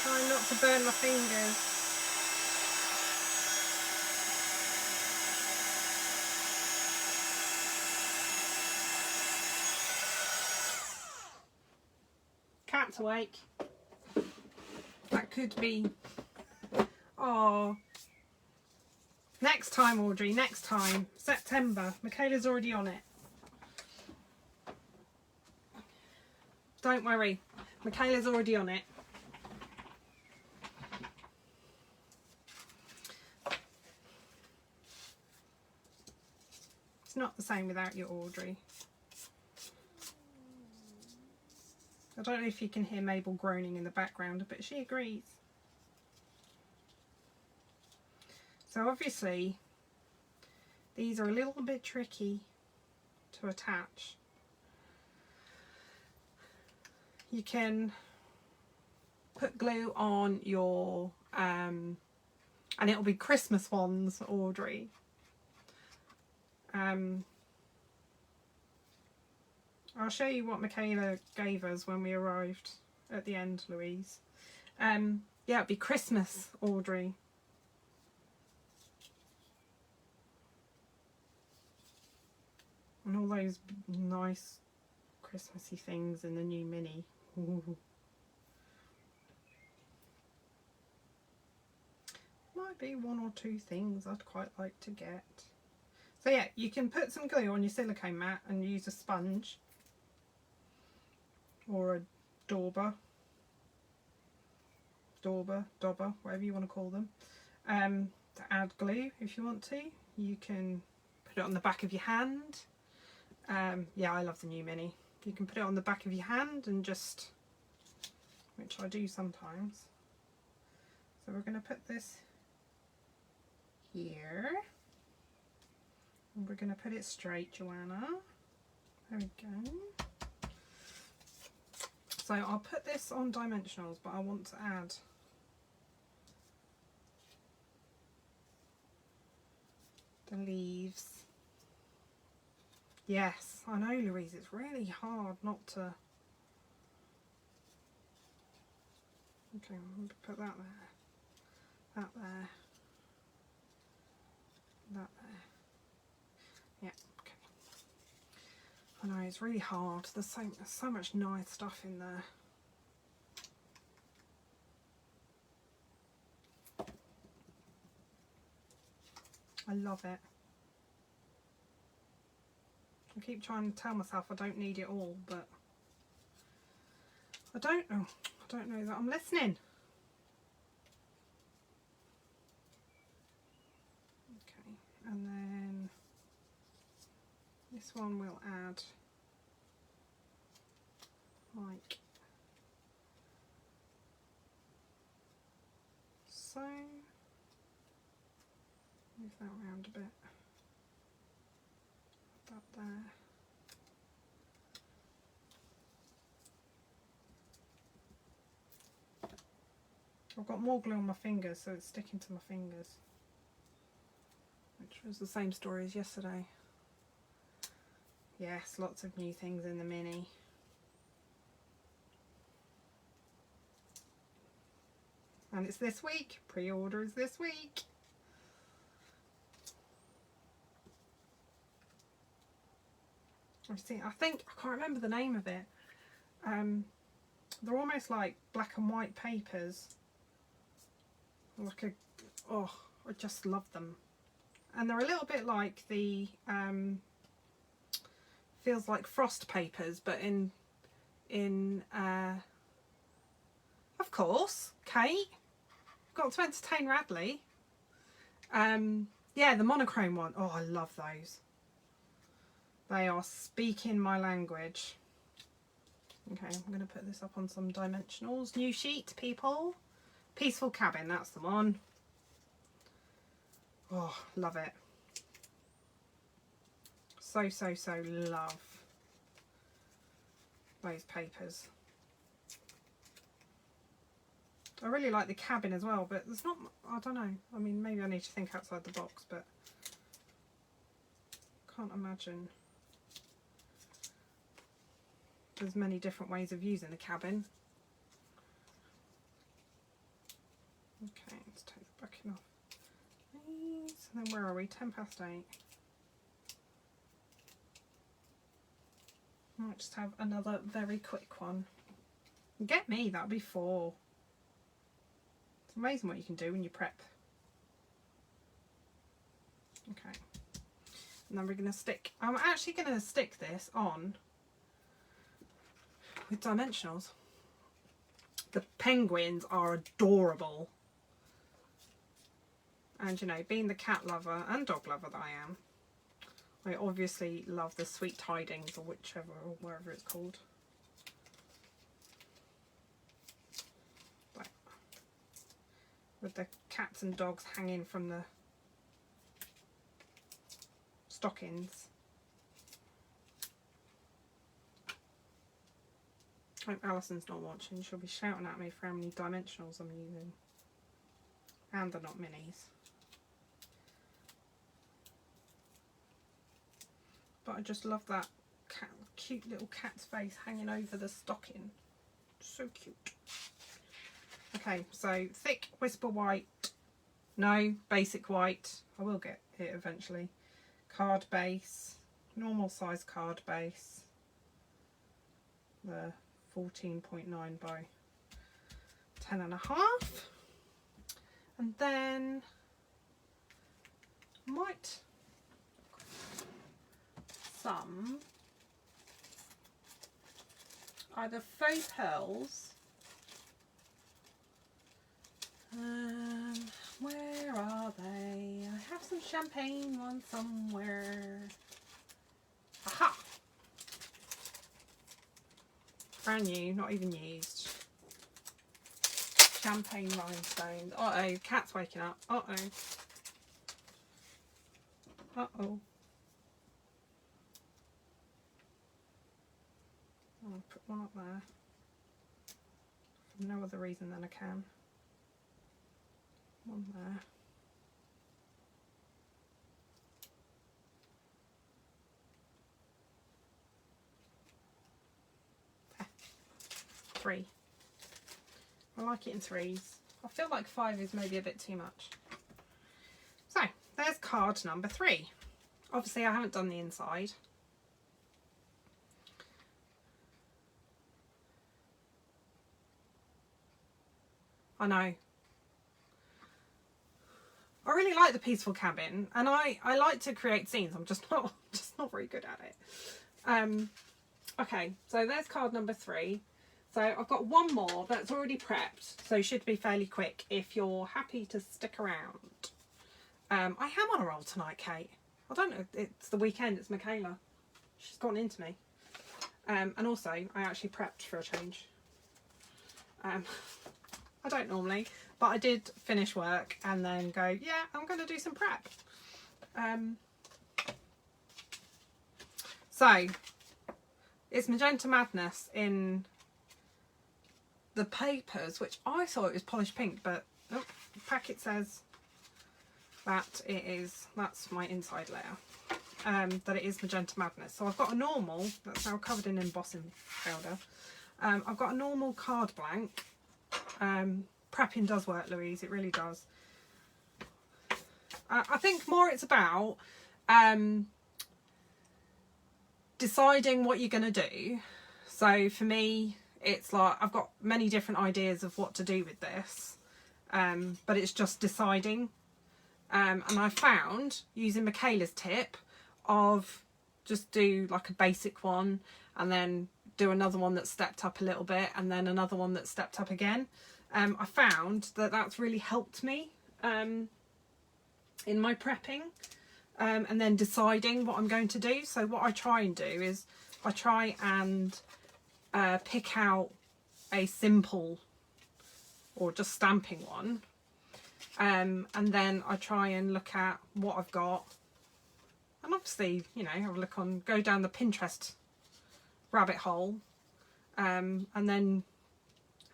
Trying not to burn my fingers. Cat's awake. That could be. Oh. Next time, Audrey, next time. September. Michaela's already on it. Don't worry. Michaela's already on it. It's not the same without you, Audrey. I don't know if you can hear Mabel groaning in the background, but she agrees. So obviously, these are a little bit tricky to attach. You can put glue on your, and it'll be Christmas ones, Audrey. I'll show you what Michaela gave us when we arrived at the end, Louise. Yeah, it'd be Christmas, Audrey. And all those nice Christmassy things in the new mini. Ooh. Might be one or two things I'd quite like to get. So yeah, you can put some glue on your silicone mat and use a sponge or a dauber, whatever you want to call them, to add glue if you want to. You can put it on the back of your hand. Yeah, I love the new mini. You can put it on the back of your hand and just, which I do sometimes. So we're going to put this here. And we're going to put it straight, Joanna. There we go. So I'll put this on dimensionals, but I want to add the leaves. Yes, I know, Louise, it's really hard not to. Okay, I'm going to put that there, that there, that there. Yeah, okay. I know, it's really hard. There's so much nice stuff in there. I love it. I keep trying to tell myself I don't need it all, but I don't know that I'm listening. Okay, and then this one will add like so. Move that around a bit. That there. I've got more glue on my fingers, so it's sticking to my fingers, which was the same story as yesterday. Yes, lots of new things in the mini. And it's this week. Pre-order is this week. I think, I can't remember the name of it. They're almost like black and white papers. Like a, oh, I just love them. And they're a little bit like the, feels like frost papers, but of course, Kate, got to entertain Radley. Yeah, the monochrome one. Oh, I love those. They are speaking my language. Okay, I'm going to put this up on some dimensionals. New sheet, people. Peaceful Cabin, that's the one. Oh, love it. So love those papers. I really like the cabin as well, but there's not, I don't know. I mean, maybe I need to think outside the box, but can't imagine there's many different ways of using the cabin. Okay, let's take the backing off these. And then where are we? 8:10. Might just have another very quick one. Get me, that'll be 4. It's amazing what you can do when you prep. Okay. And then we're going to stick, I'm actually going to stick this on with dimensionals. The penguins are adorable. And you know, being the cat lover and dog lover that I am, I obviously love the Sweet Tidings or whichever, or wherever it's called. Like, with the cats and dogs hanging from the stockings. I hope Alison's not watching. She'll be shouting at me for how many dimensionals I'm using. And they're not minis. But I just love that cute little cat's face hanging over the stocking. So cute. Okay, so thick whisper white. No, basic white. I will get it eventually. Card base. Normal size card base. The 14.9 by 10.5. And then might some either faux pearls. Where are they? I have some champagne ones somewhere. Aha! Brand new, not even used. Champagne rhinestones. Uh-oh, cat's waking up. Uh-oh. Uh-oh. I'll put one up there. For no other reason than I can. One there. There. 3. I like it in 3s. I feel like 5 is maybe a bit too much. So, there's card number 3. Obviously I haven't done the inside. I know. I really like the Peaceful Cabin, and I like to create scenes. I'm just not very good at it. Okay, so there's card number 3. So I've got one more that's already prepped, so should be fairly quick if you're happy to stick around. I am on a roll tonight, Kate. I don't know, it's the weekend, it's Michaela. She's gotten into me. And also, I actually prepped for a change. I don't normally, but I did finish work and then go, yeah, I'm going to do some prep. So, it's Magenta Madness in the papers, which I thought it was polished pink, but oh, the packet says that it is, that's my inside layer, that it is Magenta Madness. So I've got a normal, that's now covered in embossing powder. I've got a normal card blank, prepping does work, Louise. It really does. I think more it's about deciding what you're going to do. So for me, it's like I've got many different ideas of what to do with this, but it's just deciding. And I found using Michaela's tip of just do like a basic one and then do another one that stepped up a little bit and then another one that stepped up again. I found that that's really helped me in my prepping, and then deciding what I'm going to do. So what I try and do is I try and pick out a simple or just stamping one, and then I try and look at what I've got, and obviously, you know, have a look on, go down the Pinterest rabbit hole, and then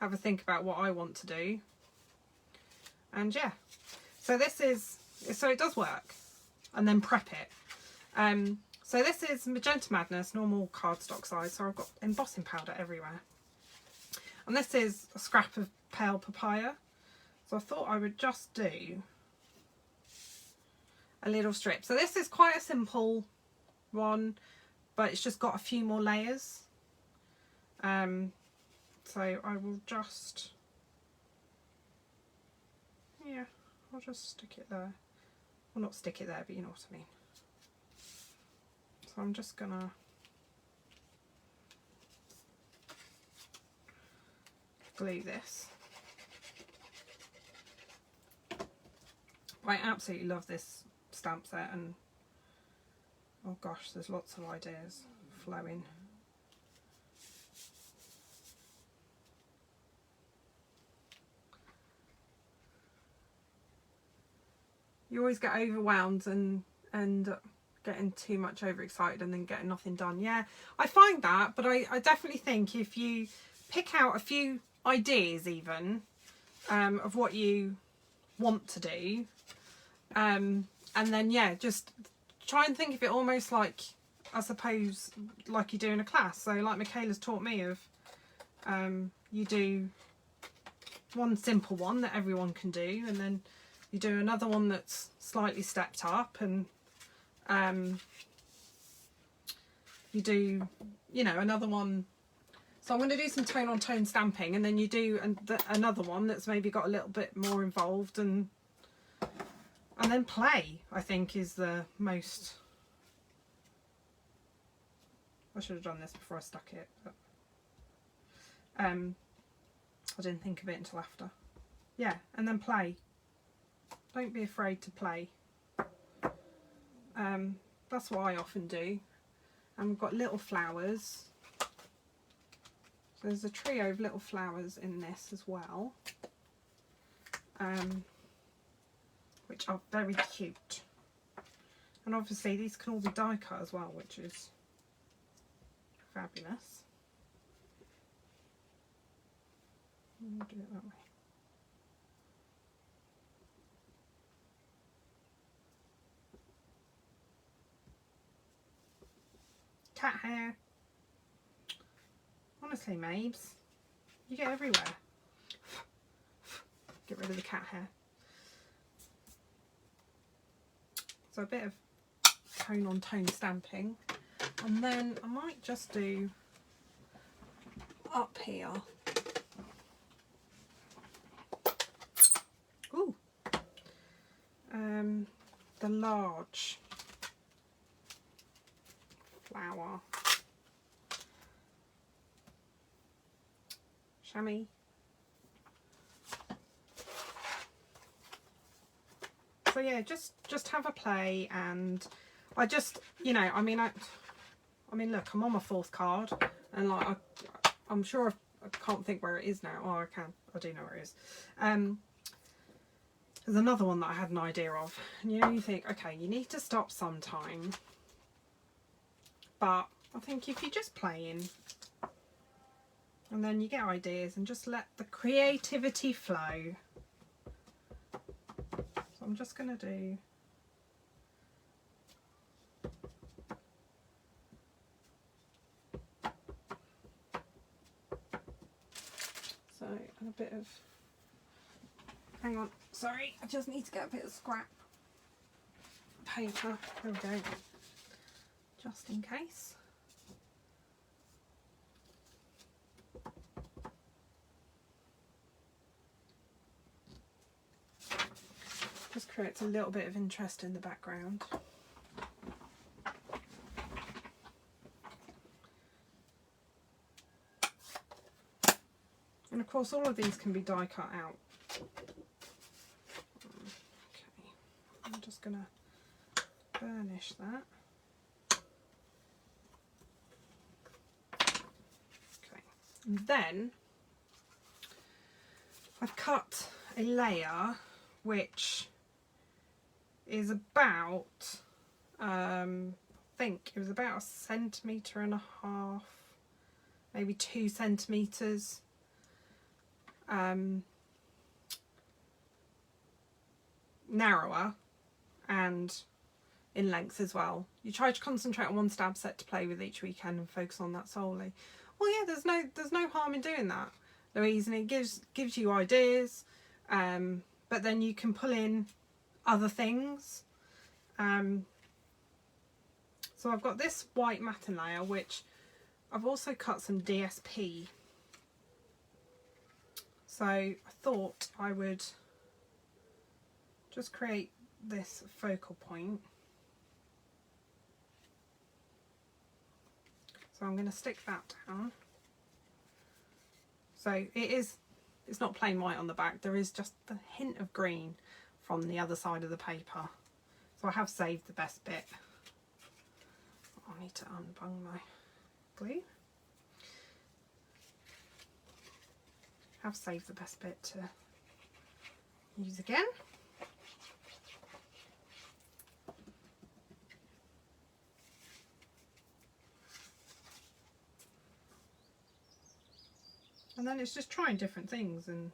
have a think about what I want to do. And yeah, so this is, so it does work. And then prep it. So this is Magenta Madness, normal cardstock size. So I've got embossing powder everywhere. And this is a scrap of pale papaya. So I thought I would just do a little strip. So this is quite a simple one, but it's just got a few more layers. So I will just, yeah, I'll just stick it there. Well, not stick it there, but you know what I mean. So I'm just gonna glue this. I absolutely love this stamp set, and oh gosh, there's lots of ideas flowing. You always get overwhelmed and getting too much overexcited and then getting nothing done. Yeah, I find that, but I definitely think if you pick out a few ideas even of what you want to do, and then yeah, just try and think of it almost like, I suppose, like you do in a class. So like Michaela's taught me of, you do one simple one that everyone can do, and then you do another one that's slightly stepped up, and you do, you know, another one. So I'm going to do some tone on tone stamping, and then you do another one that's maybe got a little bit more involved, and then play, I think, is the most. I should have done this before I stuck it, but I didn't think of it until after. Yeah, and then play. Don't be afraid to play. That's what I often do. And we've got little flowers. So there's a trio of little flowers in this as well, which are very cute. And obviously these can all be die cut as well, which is fabulous. We'll do it that way. Cat hair. Honestly, Mabes, you get everywhere. Get rid of the cat hair. So a bit of tone on tone stamping, and then I might just do up here. Ooh, the large flower. Chamois. So yeah, just have a play, and I just, you know, I mean look, I'm on my fourth card, and like I'm sure I can't think where it is now. Oh, I do know where it is. There's another one that I had an idea of, and you know, you think, okay, you need to stop sometime, but I think if you're just playing, and then you get ideas, and just let the creativity flow. So I'm just going to do so, and a bit of hang on, sorry, I just need to get a bit of scrap paper. There we go, just in case. Just creates a little bit of interest in the background. And of course all of these can be die cut out. Okay, I'm just going to burnish that. Okay, and then I've cut a layer which is about, I think it was about 1.5 centimetres, maybe 2 centimetres. Narrower and in length as well. You try to concentrate on one stab set to play with each weekend and focus on that solely. Well, yeah, there's no harm in doing that, Louise, and it gives you ideas, but then you can pull in other things. So I've got this white matting layer, which I've also cut some DSP. So I thought I would just create this focal point. So I'm going to stick that down. So it's not plain white on the back, there is just a hint of green from the other side of the paper. So I have saved the best bit. I need to unbung my glue. Have saved the best bit to use again. And then it's just trying different things and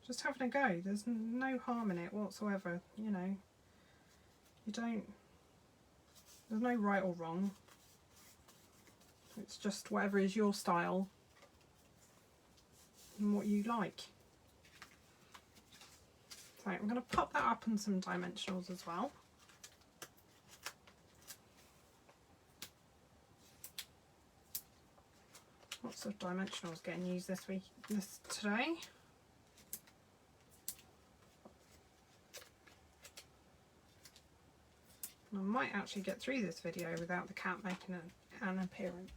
just having a go. There's no harm in it whatsoever, you know. There's no right or wrong. It's just whatever is your style and what you like. So I'm going to pop that up on some dimensionals as well. Lots of dimensionals getting used today. And I might actually get through this video without the cat making an appearance.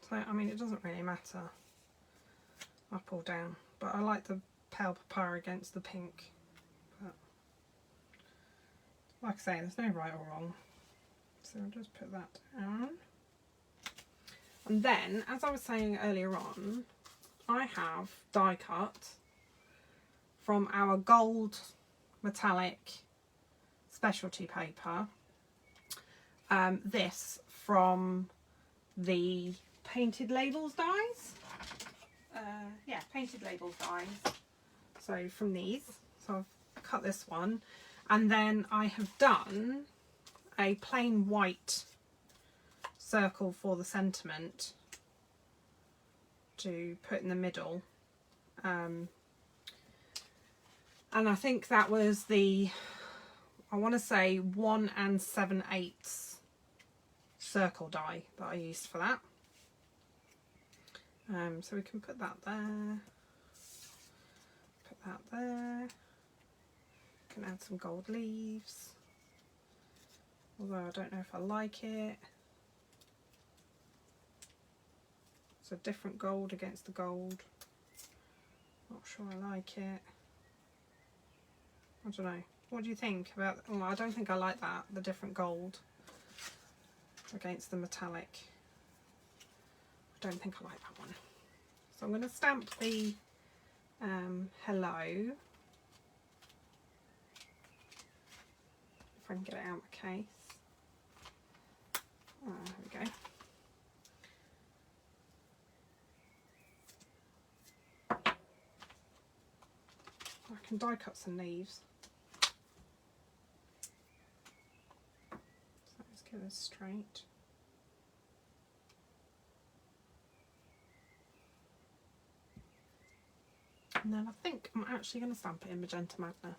So, I mean, it doesn't really matter up or down, but I like the pale papaya against the pink. But like I say, there's no right or wrong. So I'll just put that down. And then, as I was saying earlier on, I have die cut from our gold metallic specialty paper. This from the Painted Labels dies. Yeah, Painted Labels dies. So from these, so I've cut this one, and then I have done a plain white circle for the sentiment to put in the middle. And I think that was the, I want to say 1 7/8 circle die that I used for that. So we can put that there, put that there. Can add some gold leaves, although I don't know if I like it. It's a different gold against the gold. Not sure I like it. I don't know. What do you think about? Oh, I don't think I like that. The different gold against the metallic. I don't think I like that one. So I'm going to stamp the hello. If I can get it out of the case. There we go. can die cut some leaves. So let's get this straight. And then I think I'm actually going to stamp it in Magenta Madness.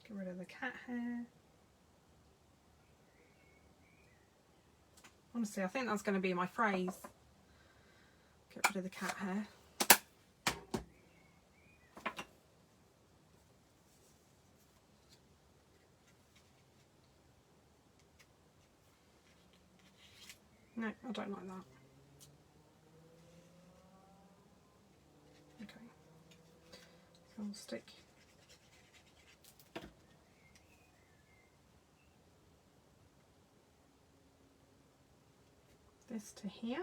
Get rid of the cat hair. Honestly, I think that's going to be my phrase. Get rid of the cat hair. No, I don't like that. Okay. So I'll stick this to here.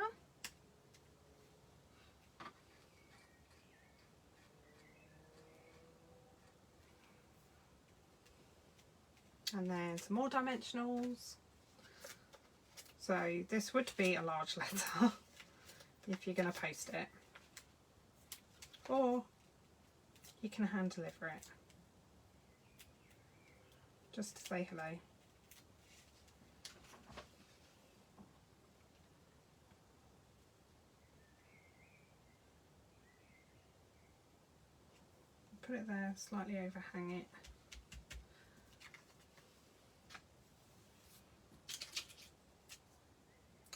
And then some more dimensionals. So this would be a large letter if you're going to post it. Or you can hand deliver it. Just to say hello. Put it there, slightly overhang it.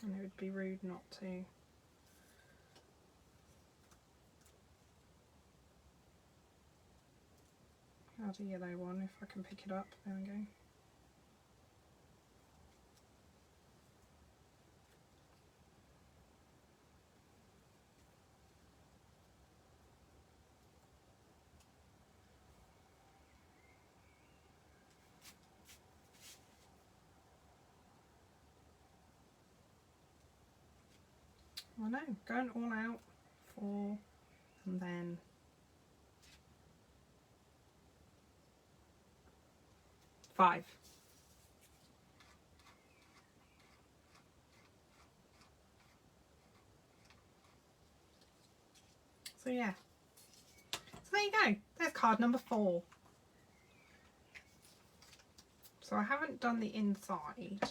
And it would be rude not to. Add a yellow one if I can pick it up. There we go. I know, going all out, 4, and then 5. So yeah, so there you go, there's card number 4. So I haven't done the inside.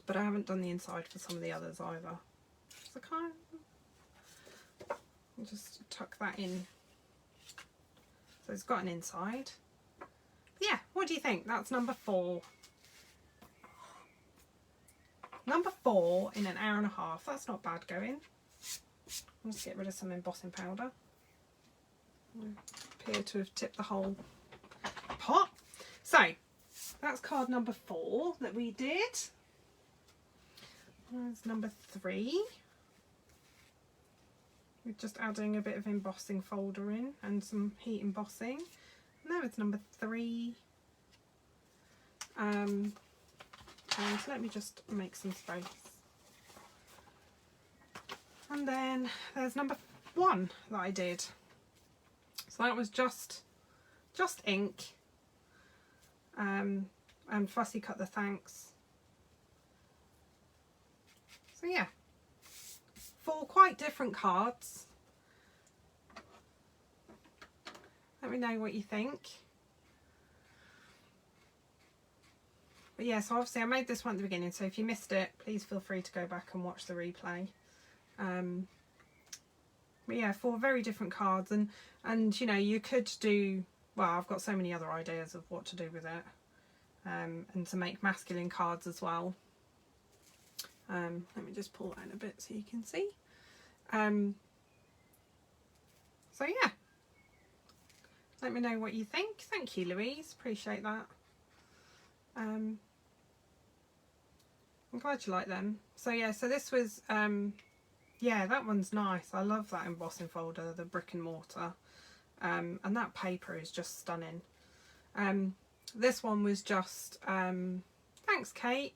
But I haven't done the inside for some of the others either. So kind of, I'll just tuck that in. So it's got an inside. But yeah, what do you think? That's number 4. Number 4 in an hour and a half. That's not bad going. I'll just get rid of some embossing powder. I appear to have tipped the whole pot. So that's card number 4 that we did. There's number 3. We're just adding a bit of embossing folder in and some heat embossing. And there is number 3. And let me just make some space. And then there's number 1 that I did. So that was just ink and fussy cut the thanks. So yeah, 4 quite different cards. Let me know what you think. But yeah, so obviously I made this one at the beginning, so if you missed it, please feel free to go back and watch the replay. But yeah, 4 very different cards, and you know, you could do, well, I've got so many other ideas of what to do with it, and to make masculine cards as well. Let me just pull that in a bit so you can see. So yeah, let me know what you think. Thank you, Louise, appreciate that. I'm glad you like them. So yeah, so this was, yeah, that one's nice. I love that embossing folder, the brick and mortar. And that paper is just stunning. This one was just, thanks Kate.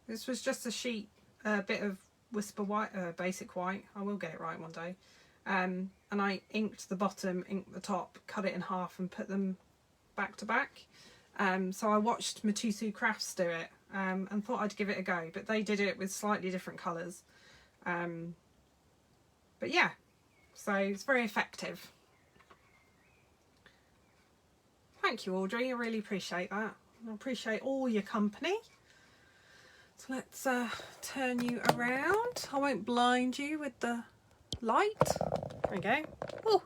This was just a sheet, a bit of Whisper White, Basic White. I will get it right one day. And I inked the bottom, inked the top, cut it in half and put them back to back. So I watched Matusu Crafts do it and thought I'd give it a go, but they did it with slightly different colours. But yeah, so it's very effective. Thank you, Audrey, I really appreciate that. I appreciate all your company. So let's turn you around. I won't blind you with the light. There we go. Ooh.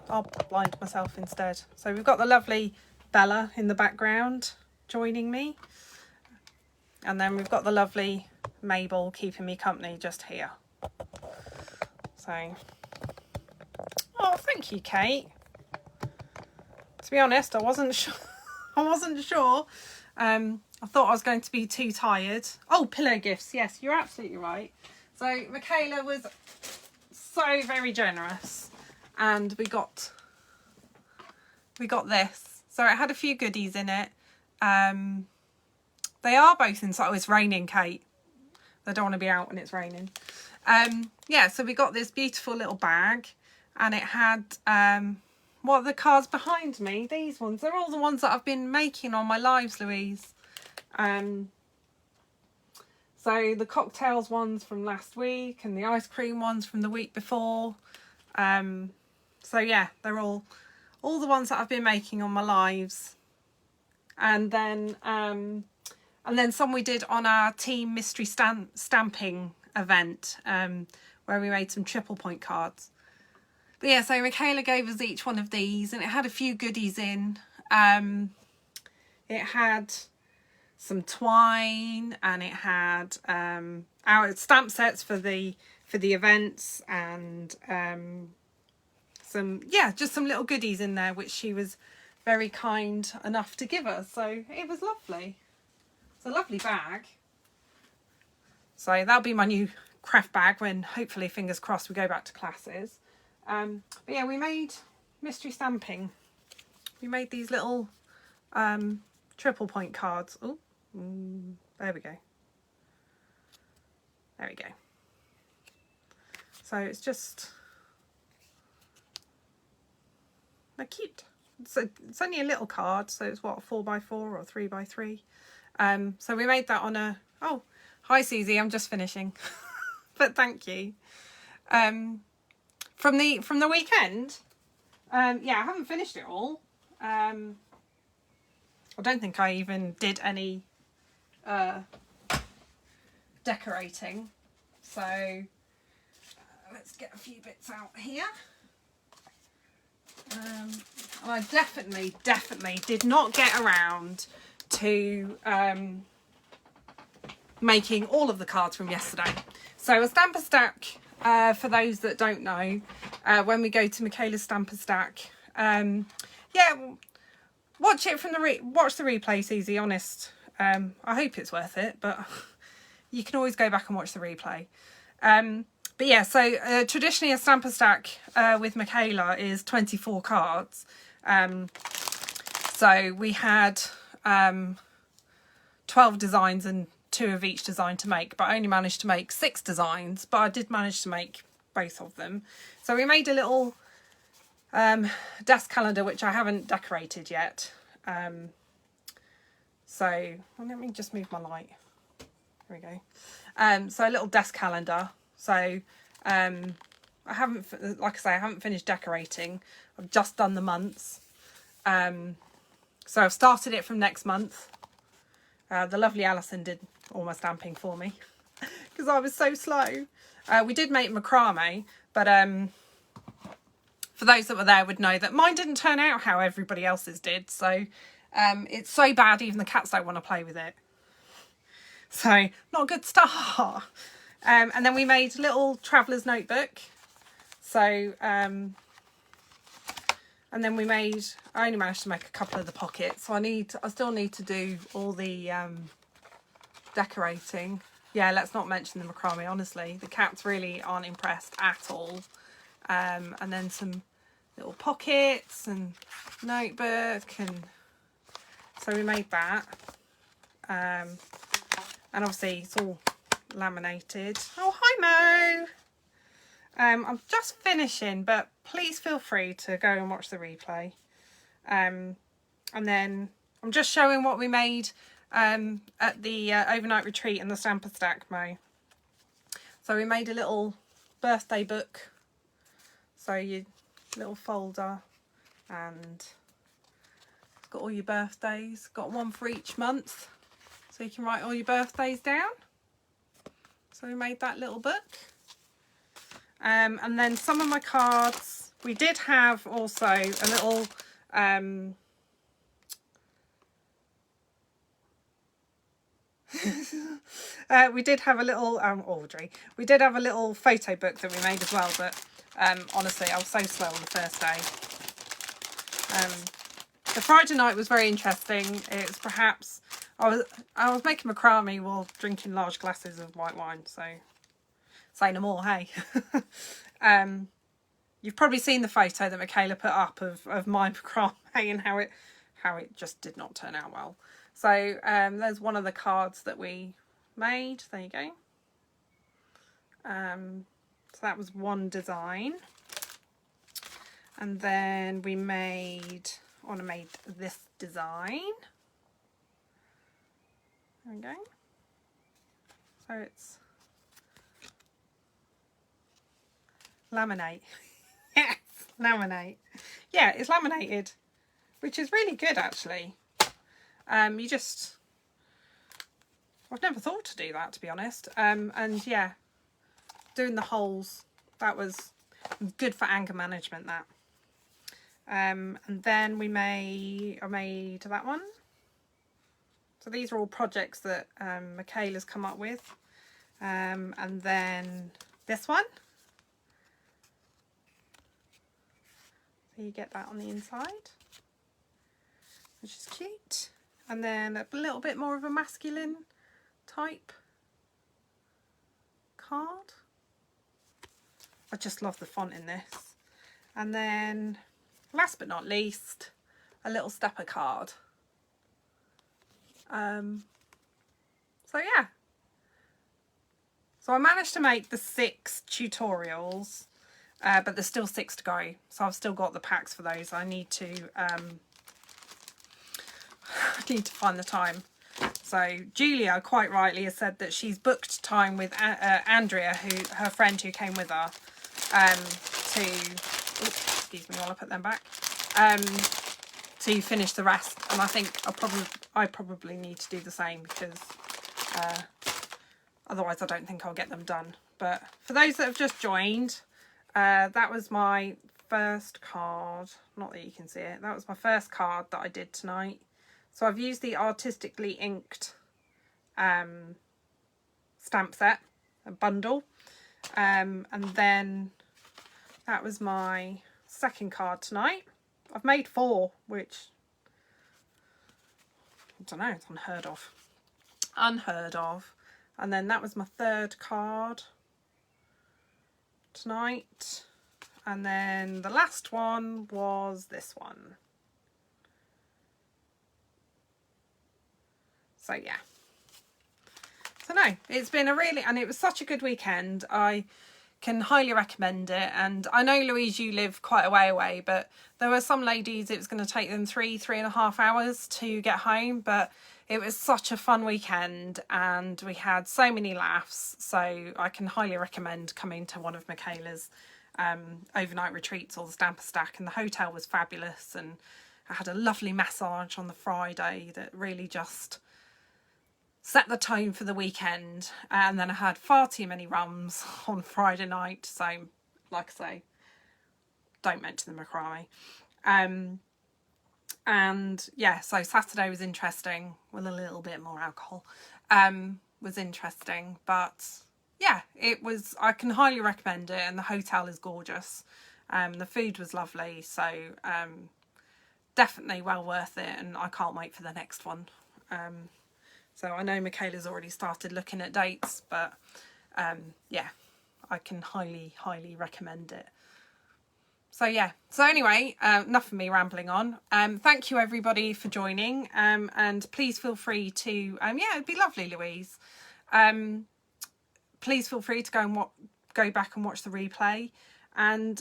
I'll blind myself instead. So we've got the lovely Bella in the background joining me. And then we've got the lovely Mabel keeping me company just here. So, oh, thank you, Kate. To be honest, I wasn't sure. I wasn't sure. I thought I was going to be too tired. Oh, pillow gifts. Yes, you're absolutely right. So Michaela was so very generous, and we got this. So it had a few goodies in it. They are both inside. Oh, it's raining, Kate. I don't want to be out when it's raining. Yeah, so we got this beautiful little bag, and it had what are the cards behind me? These ones. They're all the ones that I've been making on my lives, Louise. So the cocktails ones from last week and the ice cream ones from the week before. So yeah, they're all the ones that I've been making on my lives. And then some we did on our team mystery stamping event, where we made some triple point cards. But yeah, so Michaela gave us each one of these, and it had a few goodies in. It had some twine, and it had our stamp sets for the events, and just some little goodies in there, which she was very kind enough to give us. So it was lovely. It's a lovely bag. So that'll be my new craft bag when, hopefully, fingers crossed, we go back to classes. But yeah, we made mystery stamping. We made these little triple point cards. Oh, there we go. There we go. So it's just, they're cute. So it's only a little card, so it's what, a 4x4 or 3x3. So we made that on a, oh, hi Susie, I'm just finishing. But thank you. From the weekend, yeah, I haven't finished it all. I don't think I even did any decorating. So let's get a few bits out here. I definitely did not get around to making all of the cards from yesterday. So a Stamper Stack, for those that don't know, when we go to Michaela's Stamper Stack, yeah, watch it from watch the replay, Susie, honest. I hope it's worth it, but you can always go back and watch the replay. But yeah, so traditionally a Stamper Stack with Michaela is 24 cards. So we had 12 designs and 2 of each design to make, but I only managed to make 6 designs, but I did manage to make both of them. So we made a little desk calendar, which I haven't decorated yet. So let me just move my light. There we go. So a little desk calendar. So I haven't, like I say, I haven't finished decorating. I've just done the months. So I've started it from next month. The lovely Alison did all my stamping for me because I was so slow. We did make macrame, but for those that were there would know that mine didn't turn out how everybody else's did. So it's so bad even the cats don't want to play with it. So not a good start. And then we made a little traveller's notebook. So and then we made, I only managed to make a couple of the pockets. So I still need to do all the decorating. Yeah, let's not mention the macrame, honestly. The cats really aren't impressed at all. And then some little pockets and notebook, and so we made that. And obviously it's all laminated. Oh, hi I'm just finishing, but please feel free to go and watch the replay. And then I'm just showing what we made at the overnight retreat and the Stamper Stack Mo. So we made a little birthday book. So your little folder, and it's got all your birthdays. Got one for each month, so you can write all your birthdays down. So we made that little book. And then some of my cards, we did have also a little we did have a little Audrey, we did have a little photo book that we made as well, but honestly I was so slow on the first day. The Friday night was very interesting. It was perhaps, I was making macrame while drinking large glasses of white wine, so say no more, hey. You've probably seen the photo that Michaela put up of my macrame and how it just did not turn out well. So there's one of the cards that we made. There you go. So that was one design. And then we made, I made this design. There we go. So it's laminate. Yes, laminate. Yeah, it's laminated, which is really good actually. You just, I've never thought to do that, to be honest. And yeah, doing the holes, that was good for anger management, that. And then I made that one. So these are all projects that Michaela's come up with. And then this one. So you get that on the inside, which is cute. And then a little bit more of a masculine type card. I just love the font in this. And then last but not least, a little stepper card. So yeah. So I managed to make the 6 tutorials, but there's still 6 to go. So I've still got the packs for those. I need to find the time. So Julia quite rightly has said that she's booked time with Andrea, her friend who came with her, to, excuse me while I put them back, to finish the rest. And I think I probably need to do the same, because otherwise I don't think I'll get them done. But for those that have just joined, that was my first card. Not that you can see it. That was my first card that I did tonight. So I've used the Artistically inked stamp set, a bundle. And then that was my second card tonight. I've made 4, which, I don't know, it's unheard of. Unheard of. And then that was my third card tonight. And then the last one was this one. So yeah. So no, it's been and it was such a good weekend. I can highly recommend it. And I know, Louise, you live quite a way away, but there were some ladies it was going to take them 3.5 hours to get home, but it was such a fun weekend and we had so many laughs. So I can highly recommend coming to one of Michaela's overnight retreats or the Stamper Stack, and the hotel was fabulous, and I had a lovely massage on the Friday that really just set the tone for the weekend. And then I had far too many rums on Friday night, so like I say, don't mention the macrame. And yeah, so Saturday was interesting with a little bit more alcohol. Was interesting, but yeah, it was, I can highly recommend it, and the hotel is gorgeous. The food was lovely, so definitely well worth it, and I can't wait for the next one. So I know Michaela's already started looking at dates, but yeah, I can highly recommend it. So yeah, so anyway, enough of me rambling on. Thank you everybody for joining, and please feel free to, yeah, it'd be lovely, Louise. Please feel free to go and go back and watch the replay. And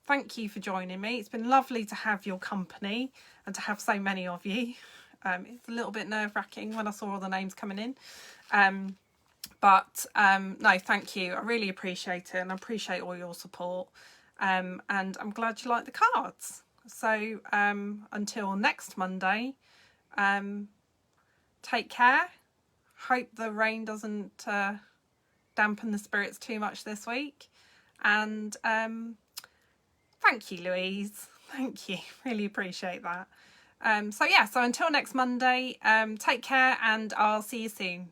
thank you for joining me. It's been lovely to have your company and to have so many of you. It's a little bit nerve-wracking when I saw all the names coming in. But no, thank you. I really appreciate it, and I appreciate all your support. And I'm glad you like the cards. So until next Monday, take care. Hope the rain doesn't dampen the spirits too much this week. And thank you, Louise. Thank you. Really appreciate that. So until next Monday, take care, and I'll see you soon.